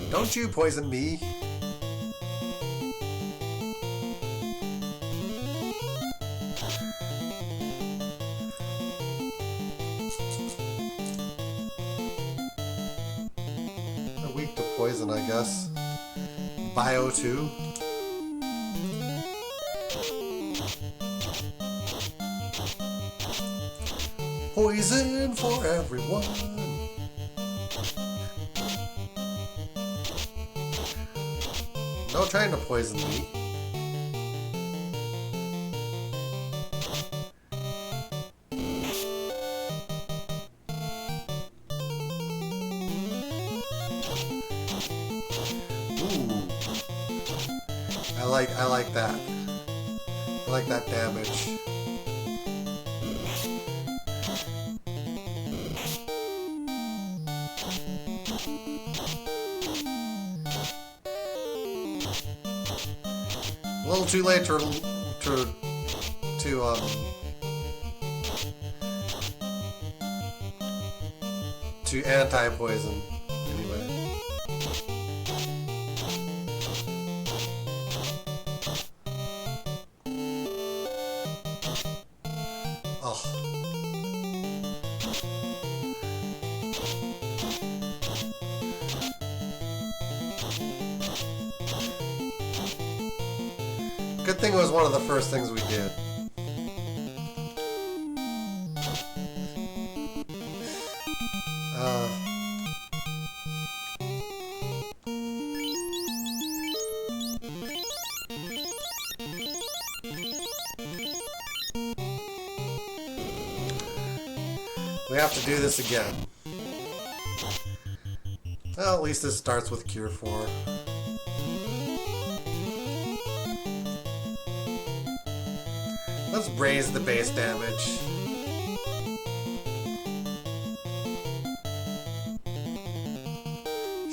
Don't you poison me. They're weak to poison, I guess. Bio 2. Poison for everyone. No trying to poison me. Ooh. I like that. I like that damage. A little too late to anti-poison. Anyway. Oh. Good thing it was one of the first things we did. We have to do this again. Well, at least this starts with Cure 4. Let's raise the base damage.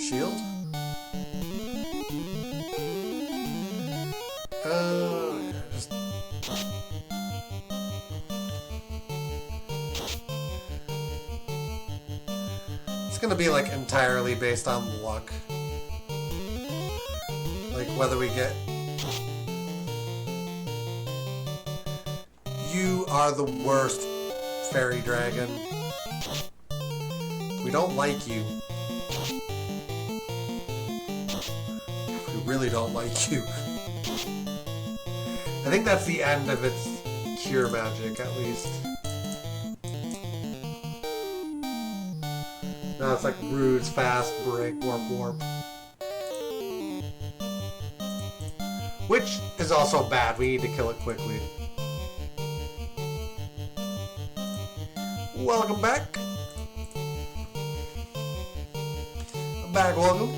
Shield? Yeah, just... It's gonna be like entirely based on luck. Like whether we get... You are the worst, fairy dragon. We don't like you. We really don't like you. I think that's the end of its cure magic, at least. Now it's like Roots, Fast, Break, Warp. Which is also bad. We need to kill it quickly. Welcome back. back, welcome.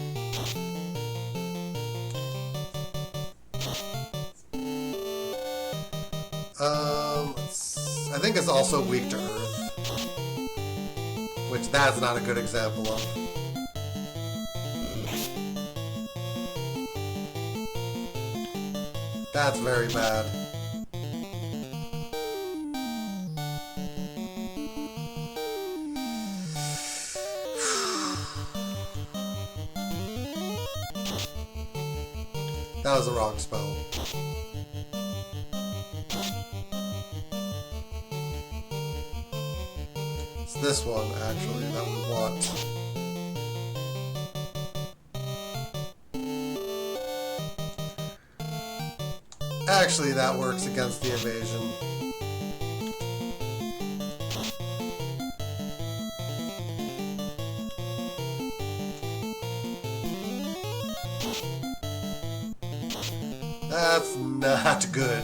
I think it's also weak to Earth, which that's not a good example of. That's very bad. That was the wrong spell. It's this one, actually, that we want. Actually, that works against the evasion. That's not good.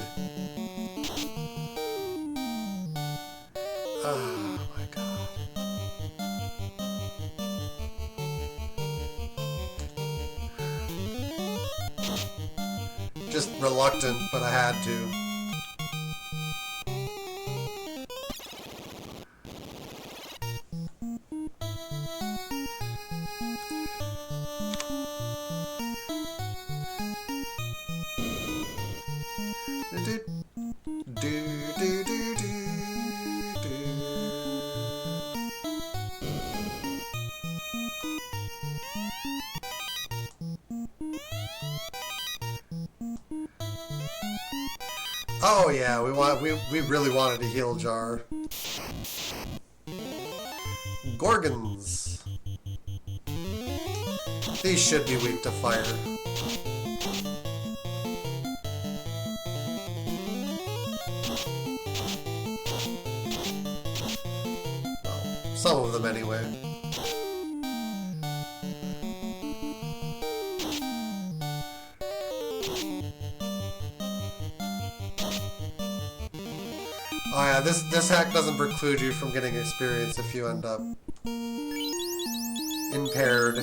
Oh my god. Just reluctant, but I had to. Oh yeah, we really wanted to heal Jar. Gorgons. These should be weak to fire. Well, some of them anyway. Oh yeah, this hack doesn't preclude you from getting experience if you end up impaired.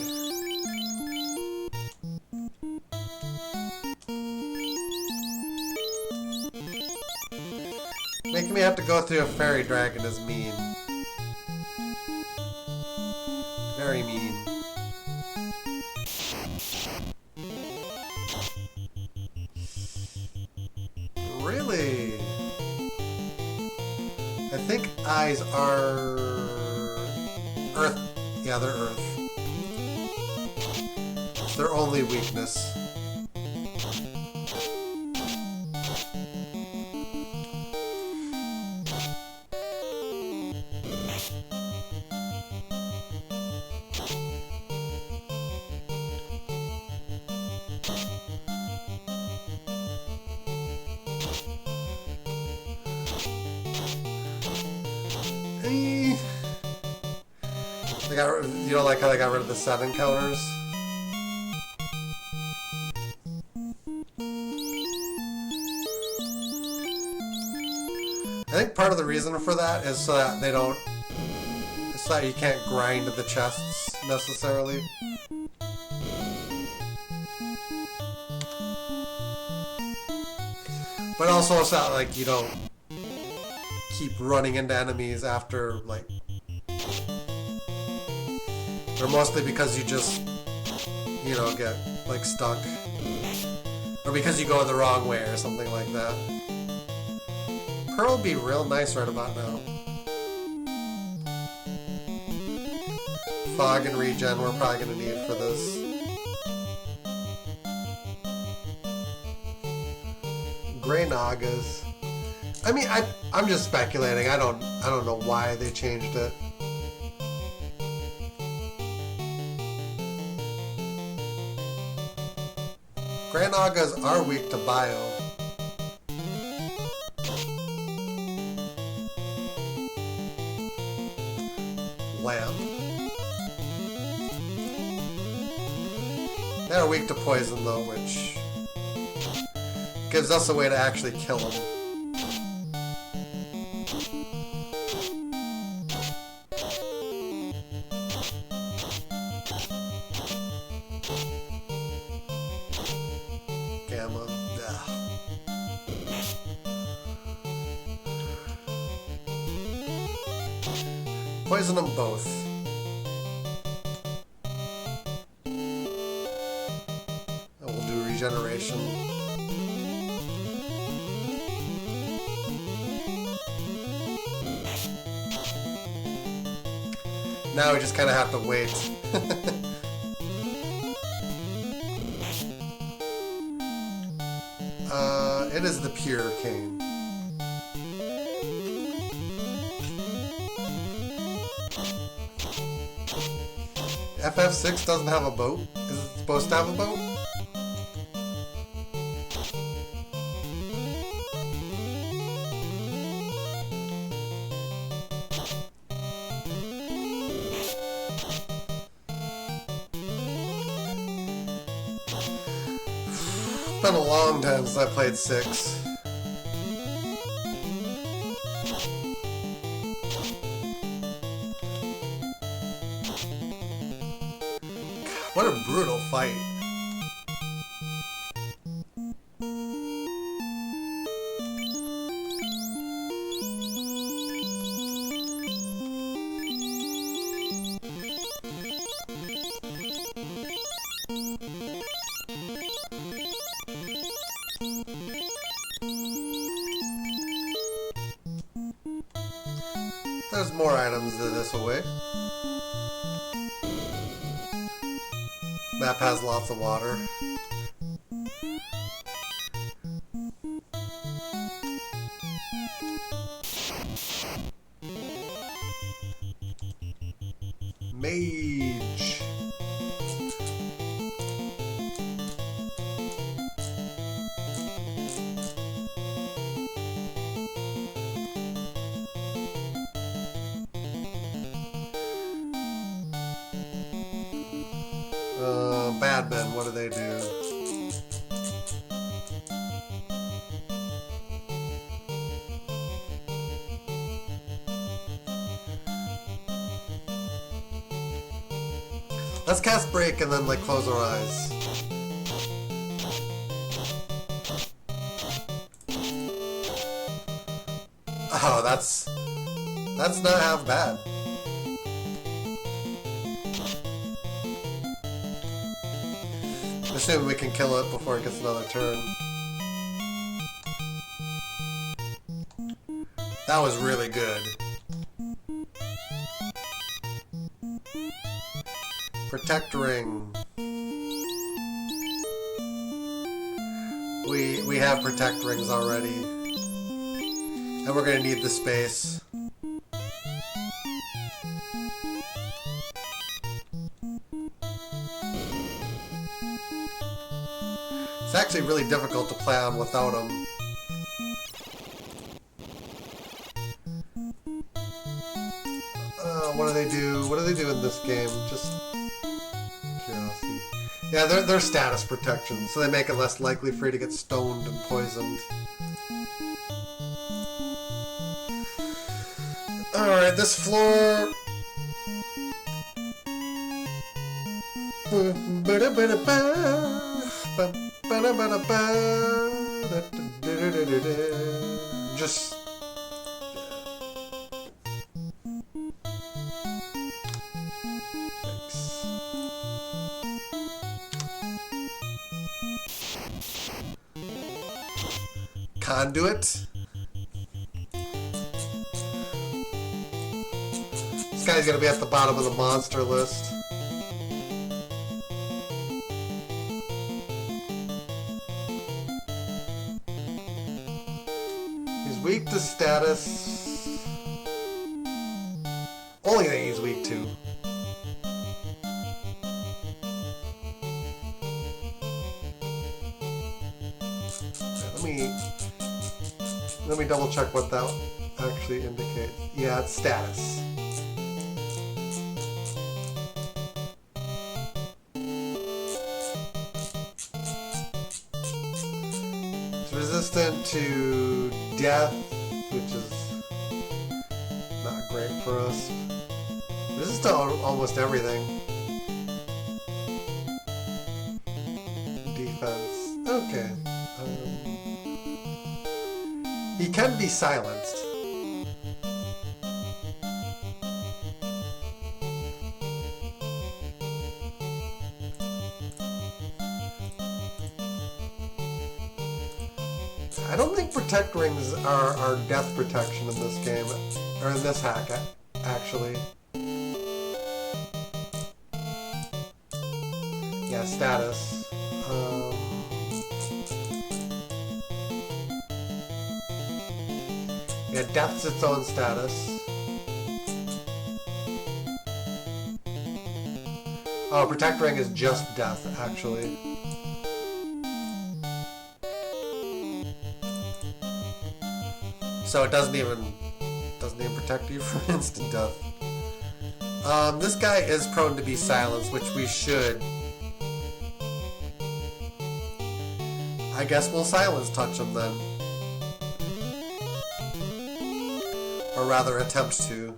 Making me have to go through a fairy dragon is mean. Very mean. Really? I think eyes are Earth. Yeah, they're Earth. It's their only weakness. You don't like how they got rid of the 7 counters? I think part of the reason for that is so that they don't... so that you can't grind the chests, necessarily. But also so that, like, you don't keep running into enemies after, like... Or mostly because you just, you know, get, like, stuck. Or because you go the wrong way or something like that. Pearl would be real nice right about now. Fog and regen we're probably going to need for this. Grey Nagas. I mean, I'm just speculating. I don't know why they changed it. Grey Nagas are weak to bio. Lamb. They're weak to poison though, which gives us a way to actually kill them. Poison them both. And we'll do regeneration. Now we just kind of have to wait. It is the pure cane. FF6 doesn't have a boat? Is it supposed to have a boat? It's been a long time since I played 6. What a brutal fight. There's more items this way. Map has lots of water. Mage. Bad men, what do they do? Let's cast break and then like close our eyes. Oh, that's not half bad. Assume we can kill it before it gets another turn. That was really good. Protect ring. We have protect rings already. And we're gonna need the space. It's actually really difficult to play on without them. What do they do? What do they do in this game? Just curiosity. Yeah, they're status protection, so they make it less likely for you to get stoned and poisoned. Alright, this floor... Just... Conduit. This guy's gonna be at the bottom of the monster list. He's weak to status. Only thing he's weak to. Let me double check what that actually indicates. Yeah, it's status. It's resistant to death, which is not great for us. Resistant to almost everything. Defense. Okay. He can be silenced. I don't think protect rings are death protection in this game, or in this hack, actually. Yeah, status. Yeah, death's its own status. Oh, protect ring is just death, actually. So it doesn't even protect you from instant death. This guy is prone to be silenced, which we should. I guess we'll silence touch him then. Or rather attempt to.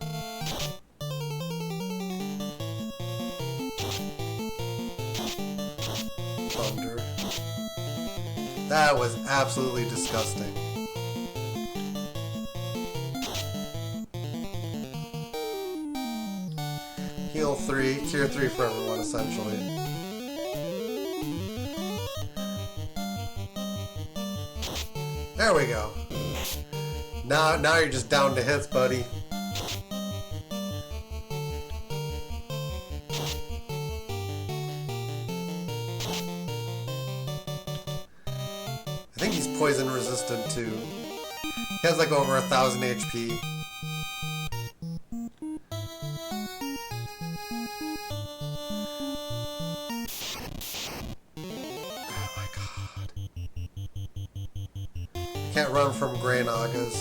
Thunder. That was absolutely disgusting. Heal 3, cure 3 for everyone, essentially. There we go. Now you're just down to hits, buddy. I think he's poison resistant too. He has like over 1,000 HP. Can't run from Grey Nagas.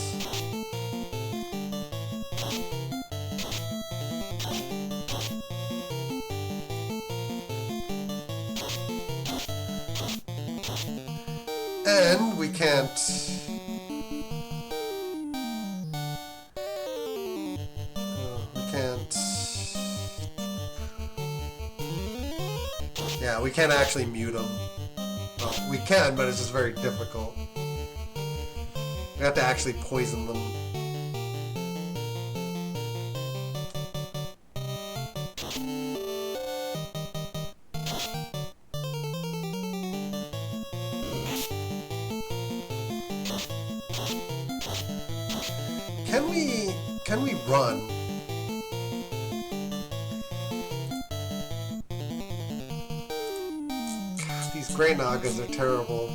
And we can't... Yeah, we can't actually mute him. Well, we can, but it's just very difficult. We have to actually poison them. Can we run? God, these Grey Nagas are terrible.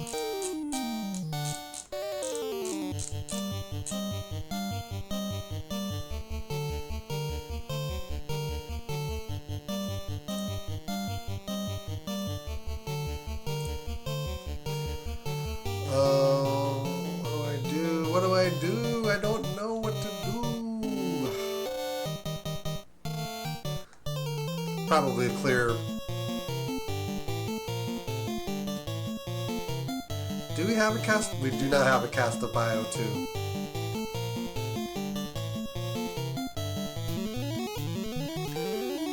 What do I do? I don't know what to do. Probably a clear. Do we have a cast? We do not have a cast of Bio 2.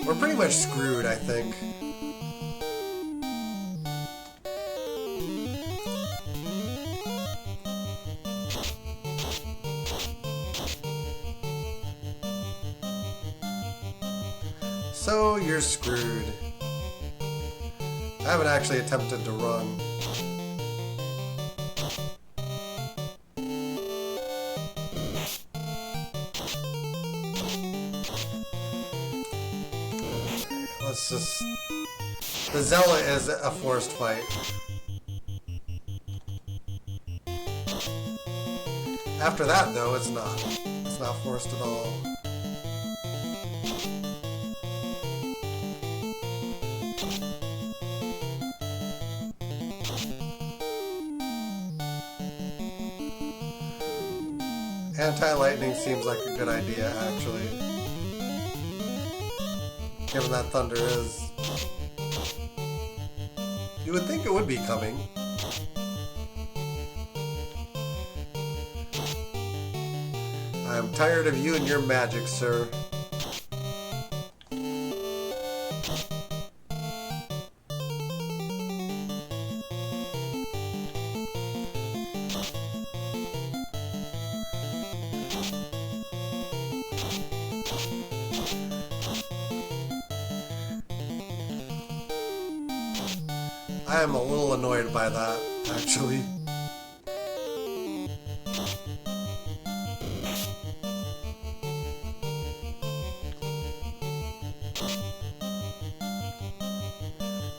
We're pretty much screwed, I think. So you're screwed. I haven't actually attempted to run. Let's just... The Zealot is a forced fight. After that, though, it's not. It's not forced at all. Anti-lightning seems like a good idea, actually. Given that thunder is... You would think it would be coming. I'm tired of you and your magic, sir. I am a little annoyed by that, actually.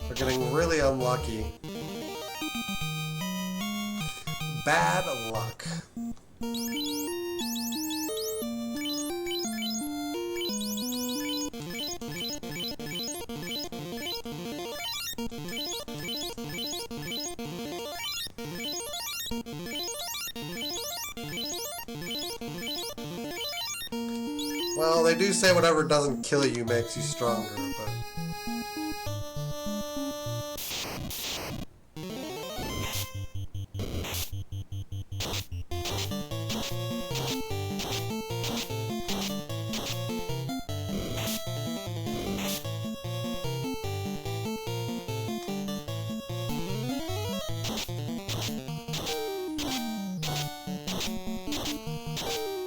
We're getting really unlucky. Bad luck. Well, they do say whatever doesn't kill you makes you stronger, but...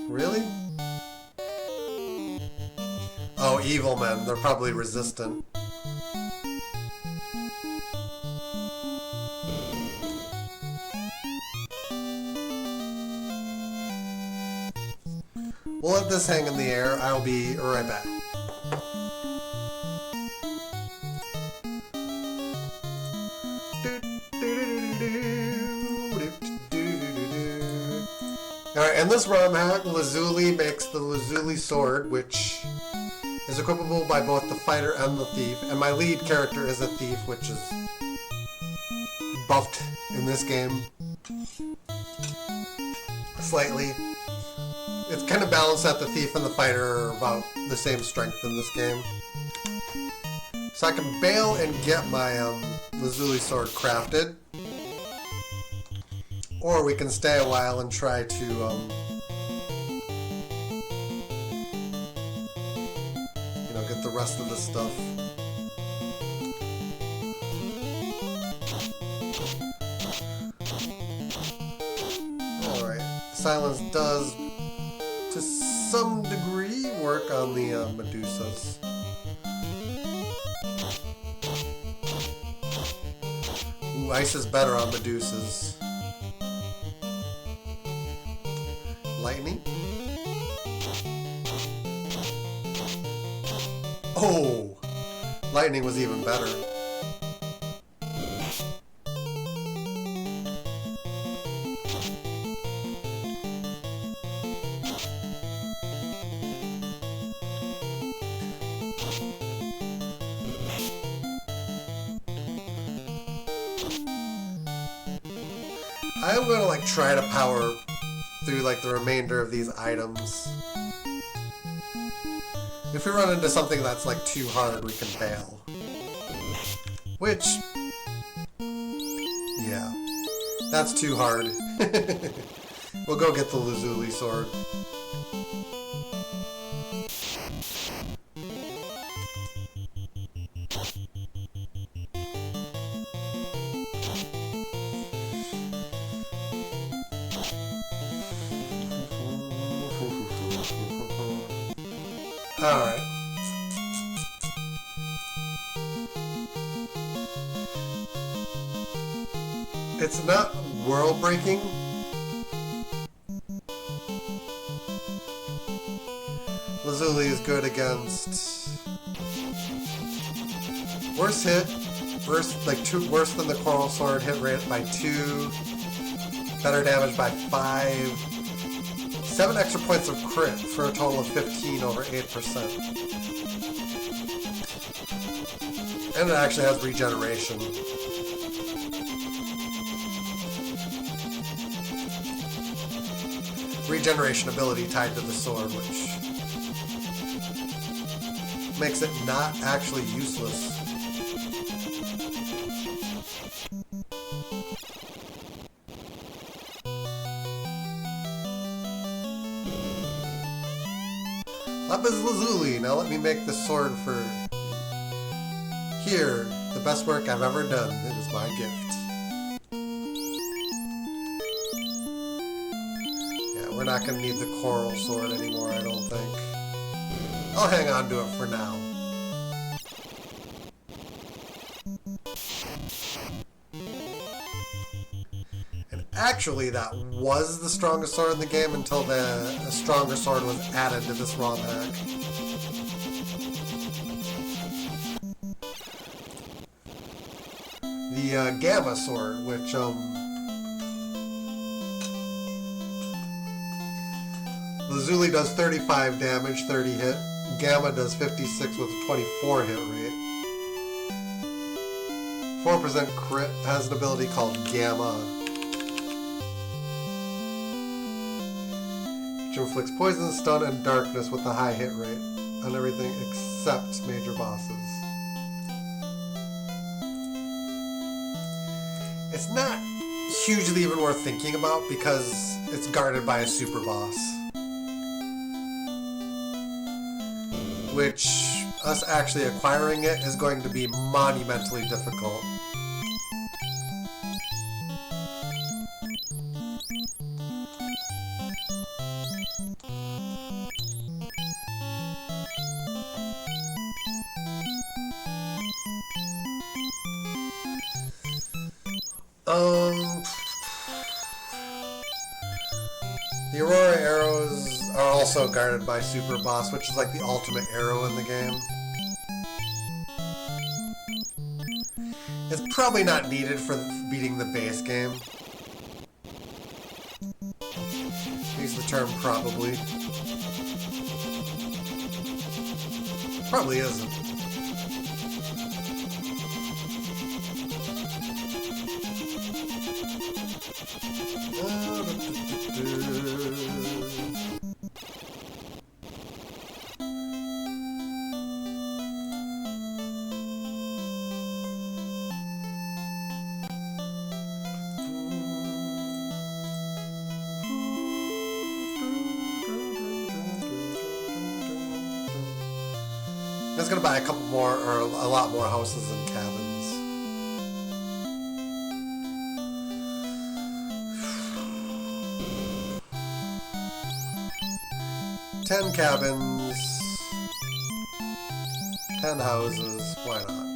Really? Oh, evil men. They're probably resistant. We'll let this hang in the air. I'll be right back. Alright, in this ROM hack, Lazuli makes the Lazuli sword, which is equipable by both the fighter and the thief. And my lead character is a thief, which is buffed in this game slightly. It's kind of balanced that the thief and the fighter are about the same strength in this game. So I can bail and get my Lazuli sword crafted. Or we can stay a while and try to get the rest of the stuff. Alright. Silence does, to some degree, work on the Medusas. Ooh, ice is better on Medusas. Lightning? Oh! Lightning was even better. I'm gonna try to power through the remainder of these items. If we run into something that's too hard, we can bail. Which, yeah, that's too hard. We'll go get the Lazuli sword. Alright. It's not world-breaking. Lazuli is good against... Worse hit. Worse than the Coral Sword, hit rate by 2. Better damage by 5. 7 extra points of crit for a total of 15 over 8%. And it actually has regeneration. Regeneration ability tied to the sword, which makes it not actually useless. Lapis Lazuli. Now let me make the sword for here. The best work I've ever done. It is my gift. Yeah, we're not going to need the coral sword anymore, I don't think. I'll hang on to it for now. And actually, that was the strongest sword in the game until the stronger sword was added to this ROM hack. the Gamma Sword, which Lazuli does 35 damage, 30 hit. Gamma does 56 with a 24 hit rate. 4% crit, has an ability called Gamma, which inflicts poison, stun, and darkness with a high hit rate on everything except major bosses. It's not hugely even worth thinking about because it's guarded by a super boss, which us actually acquiring it is going to be monumentally difficult. The Aurora arrows are also guarded by Super Boss, which is like the ultimate arrow in the game. It's probably not needed for beating the base game. Use the term probably. Probably isn't. I'm just gonna buy a couple more, or a lot more houses and cabins. $10 cabins, 10 houses, why not?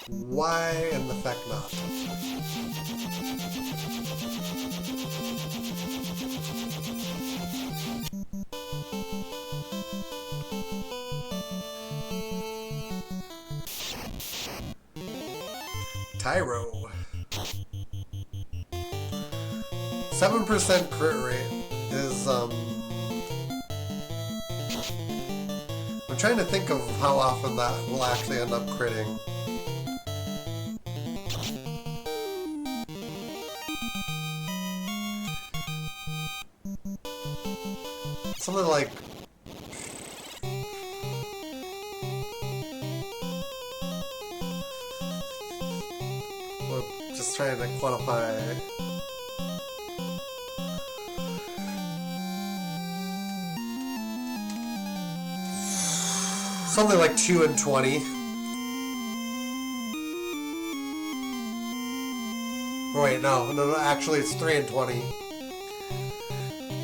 Why in the feck not? Tyro. 7% crit rate is, I'm trying to think of how often that will actually end up critting. Something like... we're just trying to quantify... something like 2 and 20. Oh, wait, no, actually it's 3 and 20.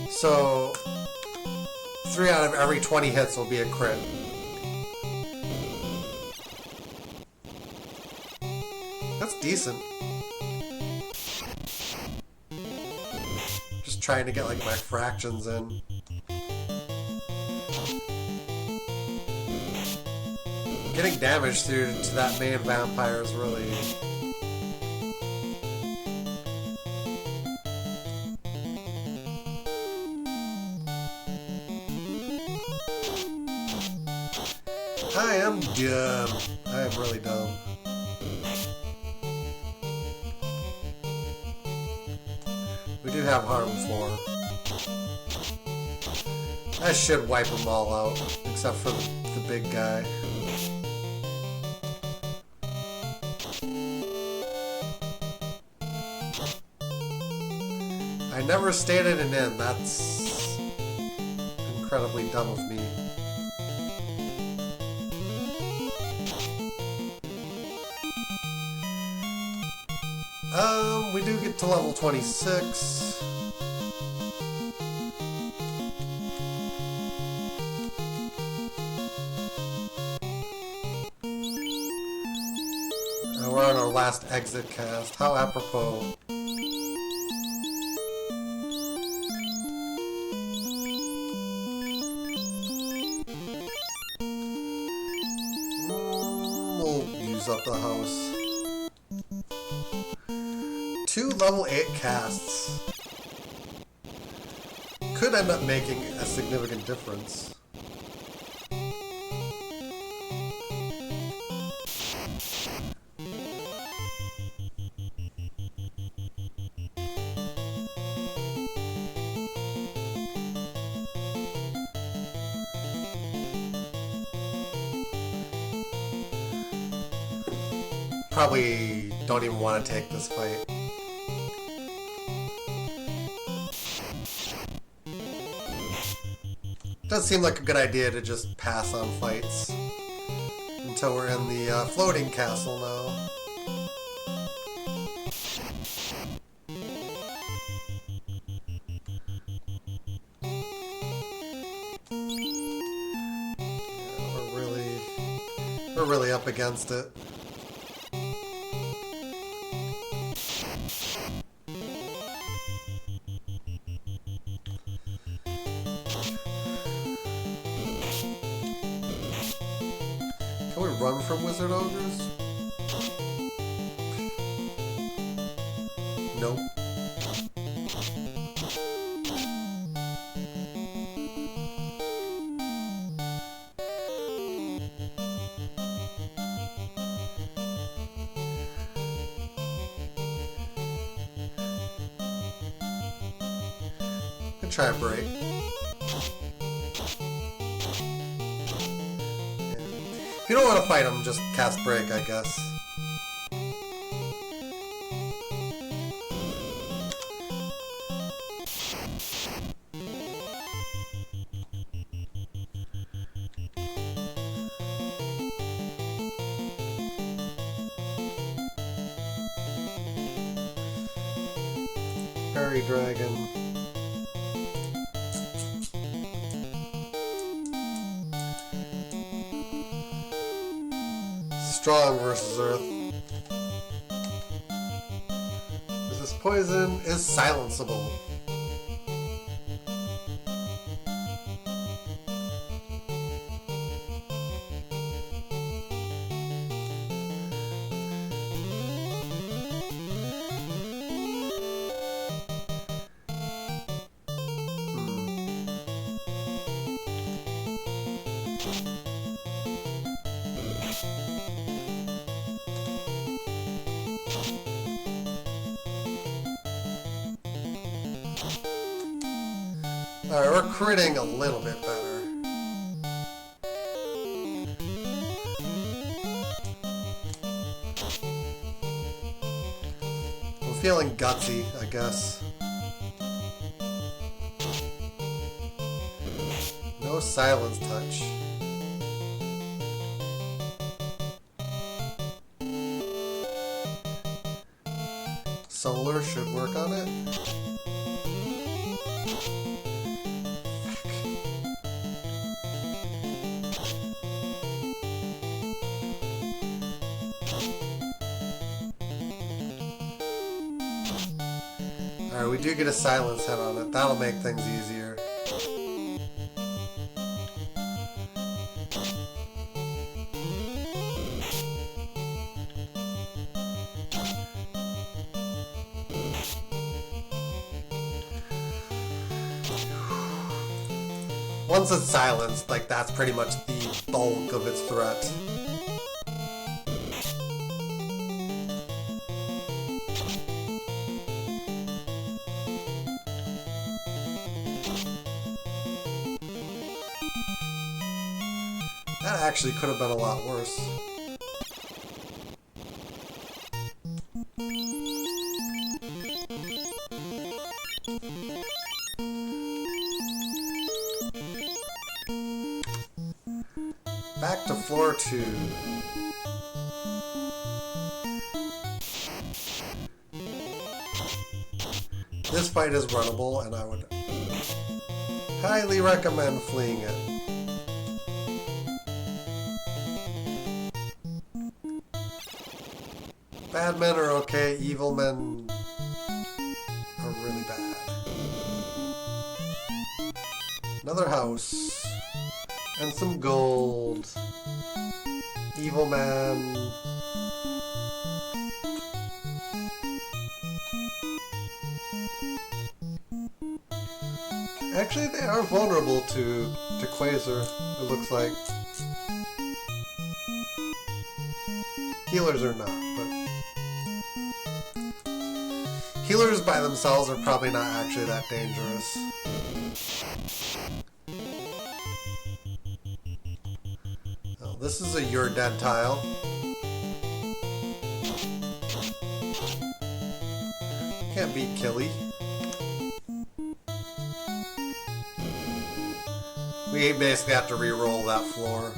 So, 3 out of every 20 hits will be a crit. That's decent. Just trying to get like my fractions in. Getting damage through to that main vampire is really... I am dumb. I am really dumb. We do have harm 4. That should wipe them all out, except for the big guy. I never stated an end. That's incredibly dumb of me. We do get to level 26. We're on our last exit cast. How apropos. screws up the house. 2 level 8 casts. Could end up making a significant difference. Probably don't even want to take this fight. Does seem like a good idea to just pass on fights until we're in the floating castle now. Yeah, we're really up against it. Can we run from wizard ogres? Nope. Could try a break. If you don't want to fight him, just cast break, I guess. Fairy dragon. Strong versus Earth. Resist poison is silenceable. Alright, we're critting a little bit better. I'm feeling gutsy, I guess. No silence touch. Solar should work on it. Alright, we do get a silence hit on it. That'll make things easier. Once it's silenced, like, that's pretty much the bulk of its threat. That actually could have been a lot worse. Back to floor 2. This fight is runnable, and I would highly recommend fleeing it. Bad men are okay, evil men are really bad. Another house. And some gold. Evil man. Actually, they are vulnerable to Quasar, it looks like. Healers are not, but... Healers by themselves are probably not actually that dangerous. Oh, this is a You're Dead tile. Can't beat Killy. We basically have to re-roll that floor.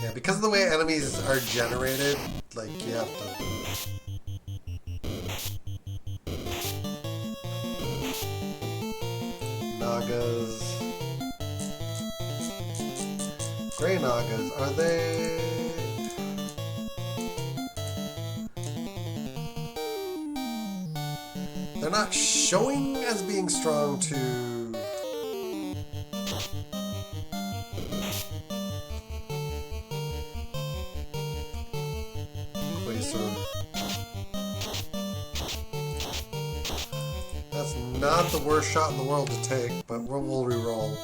Yeah, because of the way enemies are generated, like, you have to... Nagas... Grey Nagas, are they... They're not showing as being strong to... That's not the worst shot in the world to take, but we'll re-roll.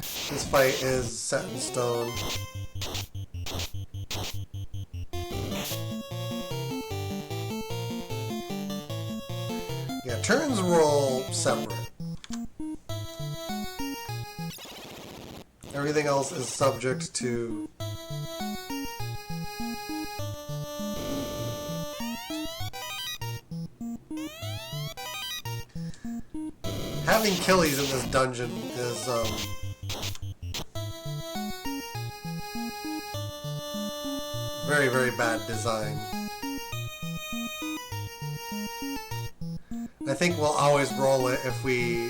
This fight is set in stone. Yeah, turns roll separate. Everything else is subject to... Having killies in this dungeon is, very, very bad design. I think we'll always roll it if we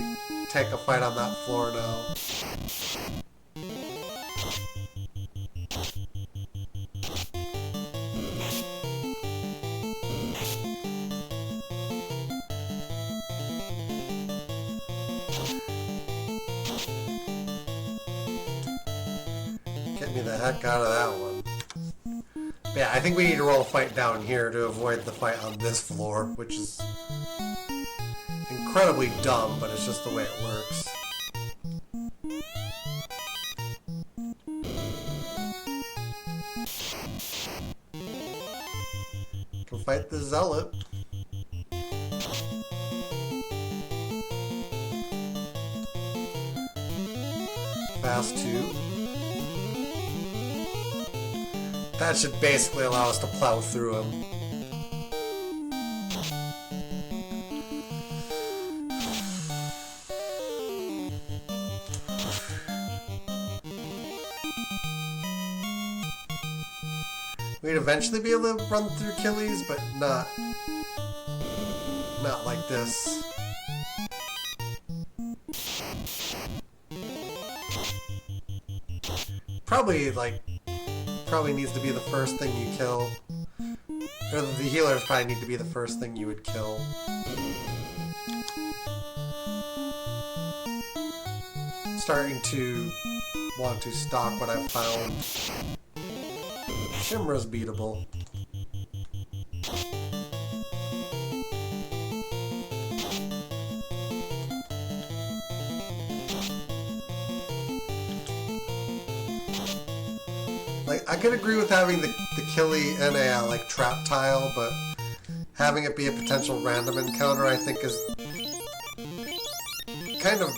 take a fight on that floor now. Get me the heck out of that one. But yeah, I think we need to roll a fight down here to avoid the fight on this floor, which is incredibly dumb, but it's just the way it works. We'll fight the Zealot. Fast 2. That should basically allow us to plow through him. We'd eventually be able to run through Killies, but not like this. Probably needs to be the first thing you kill. Or the healers probably need to be the first thing you would kill. Starting to want to stalk what I've found. Shimra's beatable. Like, I could agree with having the Killy in a like trap tile, but having it be a potential random encounter I think is kind of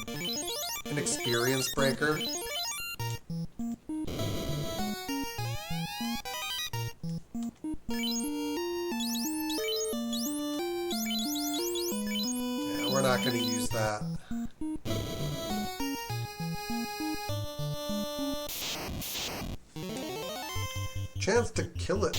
an experience breaker. Yeah, we're not going to use that. Chance to kill it.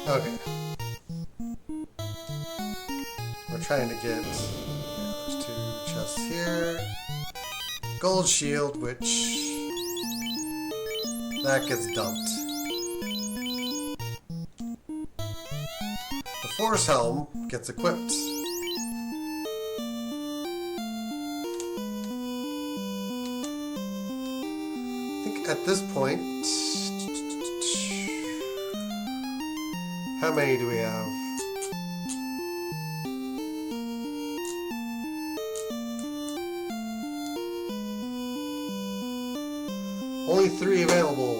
Okay. We're trying to get... there's 2 chests here. Gold shield, which... that gets dumped. The force helm gets equipped. I think at this point... how many do we have? Only 3 available.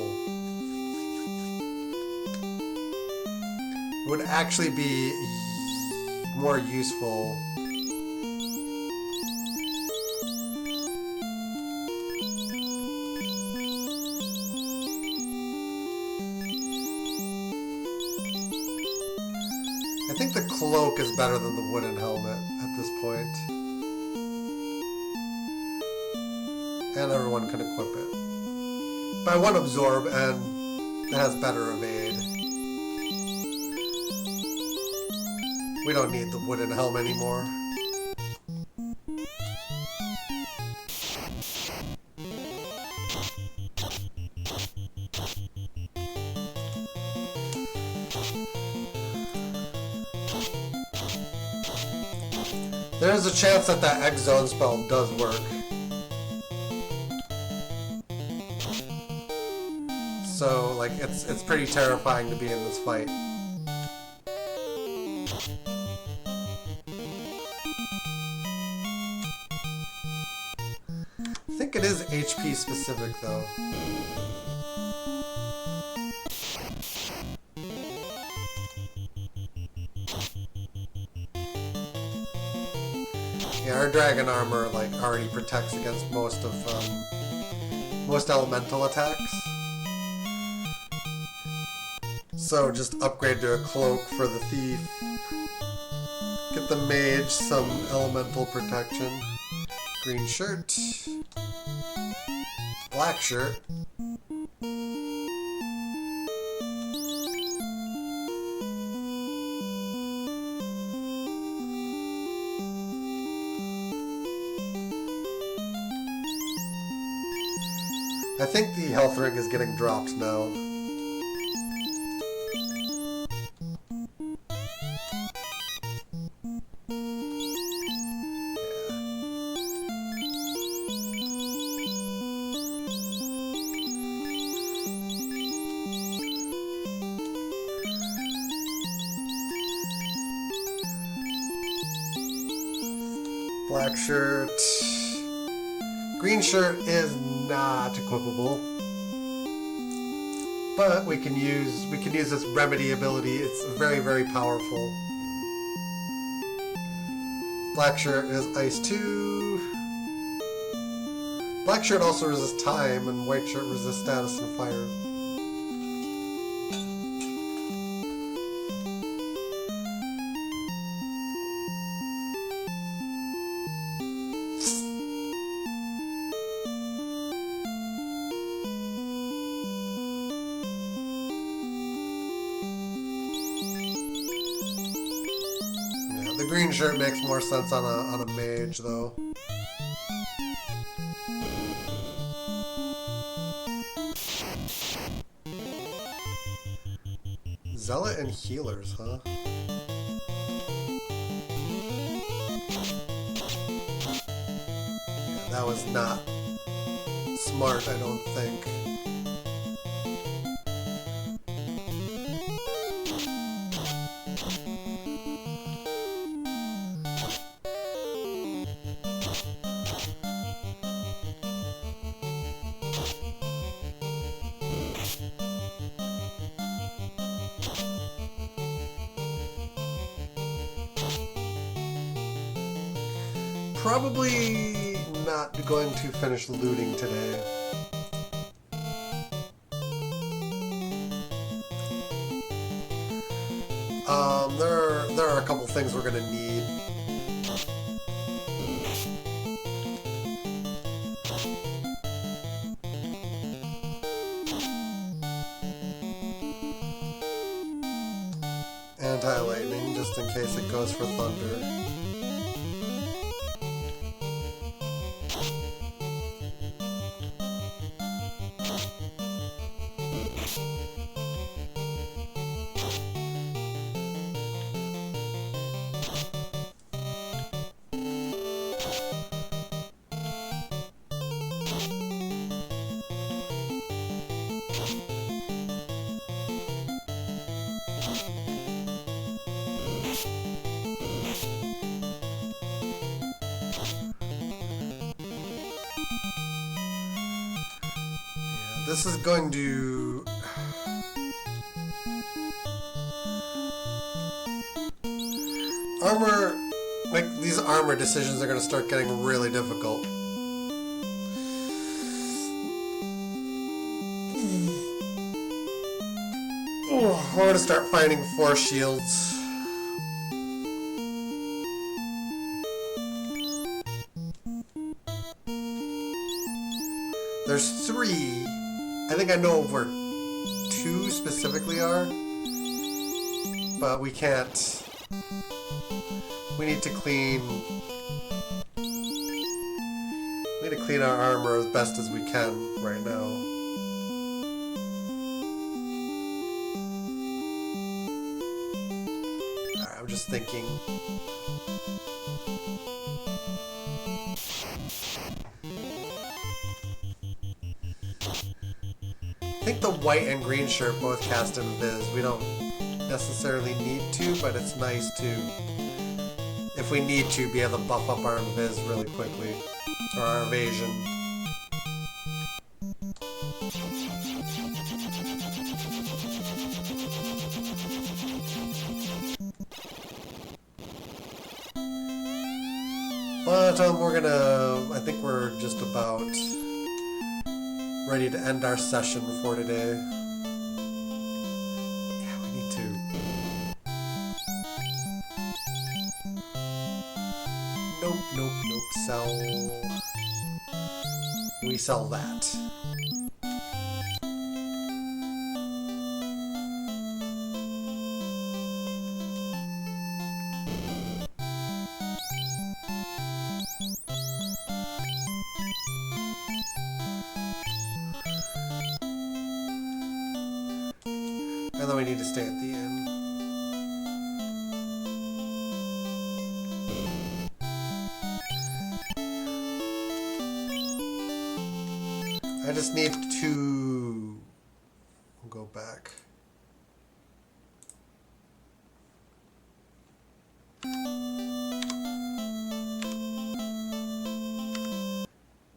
Would actually be more useful. I think the cloak is better than the wooden helmet at this point. And everyone can equip it. But I want absorb, and it has better evade. We don't need the wooden helm anymore. There's a chance that that X-Zone spell does work. So, like, it's pretty terrifying to be in this fight. I think it is HP specific, though. Yeah, our dragon armor like already protects against most elemental attacks. So just upgrade to a cloak for the thief. Get the mage some elemental protection. Green shirt. Black shirt. I think the health ring is getting dropped now. Black shirt. Green shirt is not equipable. But we can use this remedy ability. It's very, very powerful. Black shirt is ice 2. Black shirt also resists time, and white shirt resists status and fire. The green shirt makes more sense on a mage, though. Zealot and healers, huh? Yeah, that was not smart, I don't think. Probably not going to finish looting today. There are a couple things we're gonna need. Anti-lightning, just in case it goes for thunder. This is going to... Armor... Like, these armor decisions are going to start getting really difficult. Oh, we're going to start finding force shields. There's 3. I think I know where 2 specifically are, but we can't. We need to clean. We need to clean our armor as best as we can right now. Alright, I'm just thinking. I think the white and green shirt both cast Invis. We don't necessarily need to, but it's nice to, if we need to, be able to buff up our Invis really quickly. Or our evasion. But we're gonna, I think we're just about ready to end our session for today. Yeah, we need to. Nope. Sell. We sell that. And then we need to stay at the inn. I just need to go back.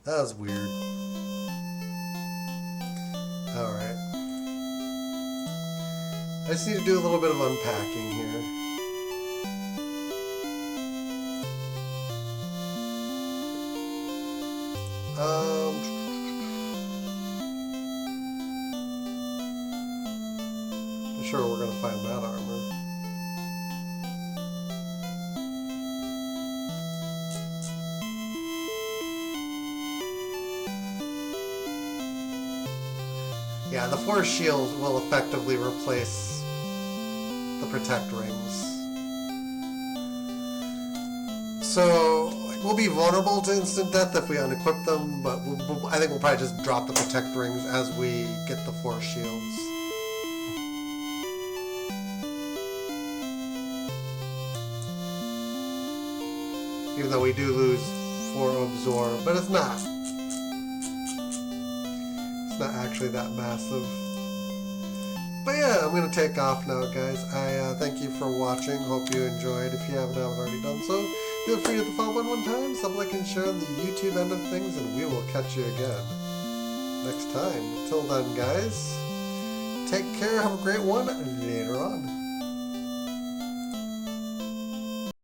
That was weird. Alright. I just need to do a little bit of unpacking here. I'm sure we're gonna find that armor. Yeah, the force shield will effectively replace the protect rings. So we'll be vulnerable to instant death if we unequip them, but I think we'll probably just drop the protect rings as we get the force shields. Even though we do lose 4 absorb, but it's not. It's not actually that massive. But yeah, I'm going to take off now, guys. I thank you for watching. Hope you enjoyed. If you haven't already done so, feel free to hit the follow button one time, sub, like, and share on the YouTube end of things, and we will catch you again next time. Till then, guys, take care. Have a great one. Later on.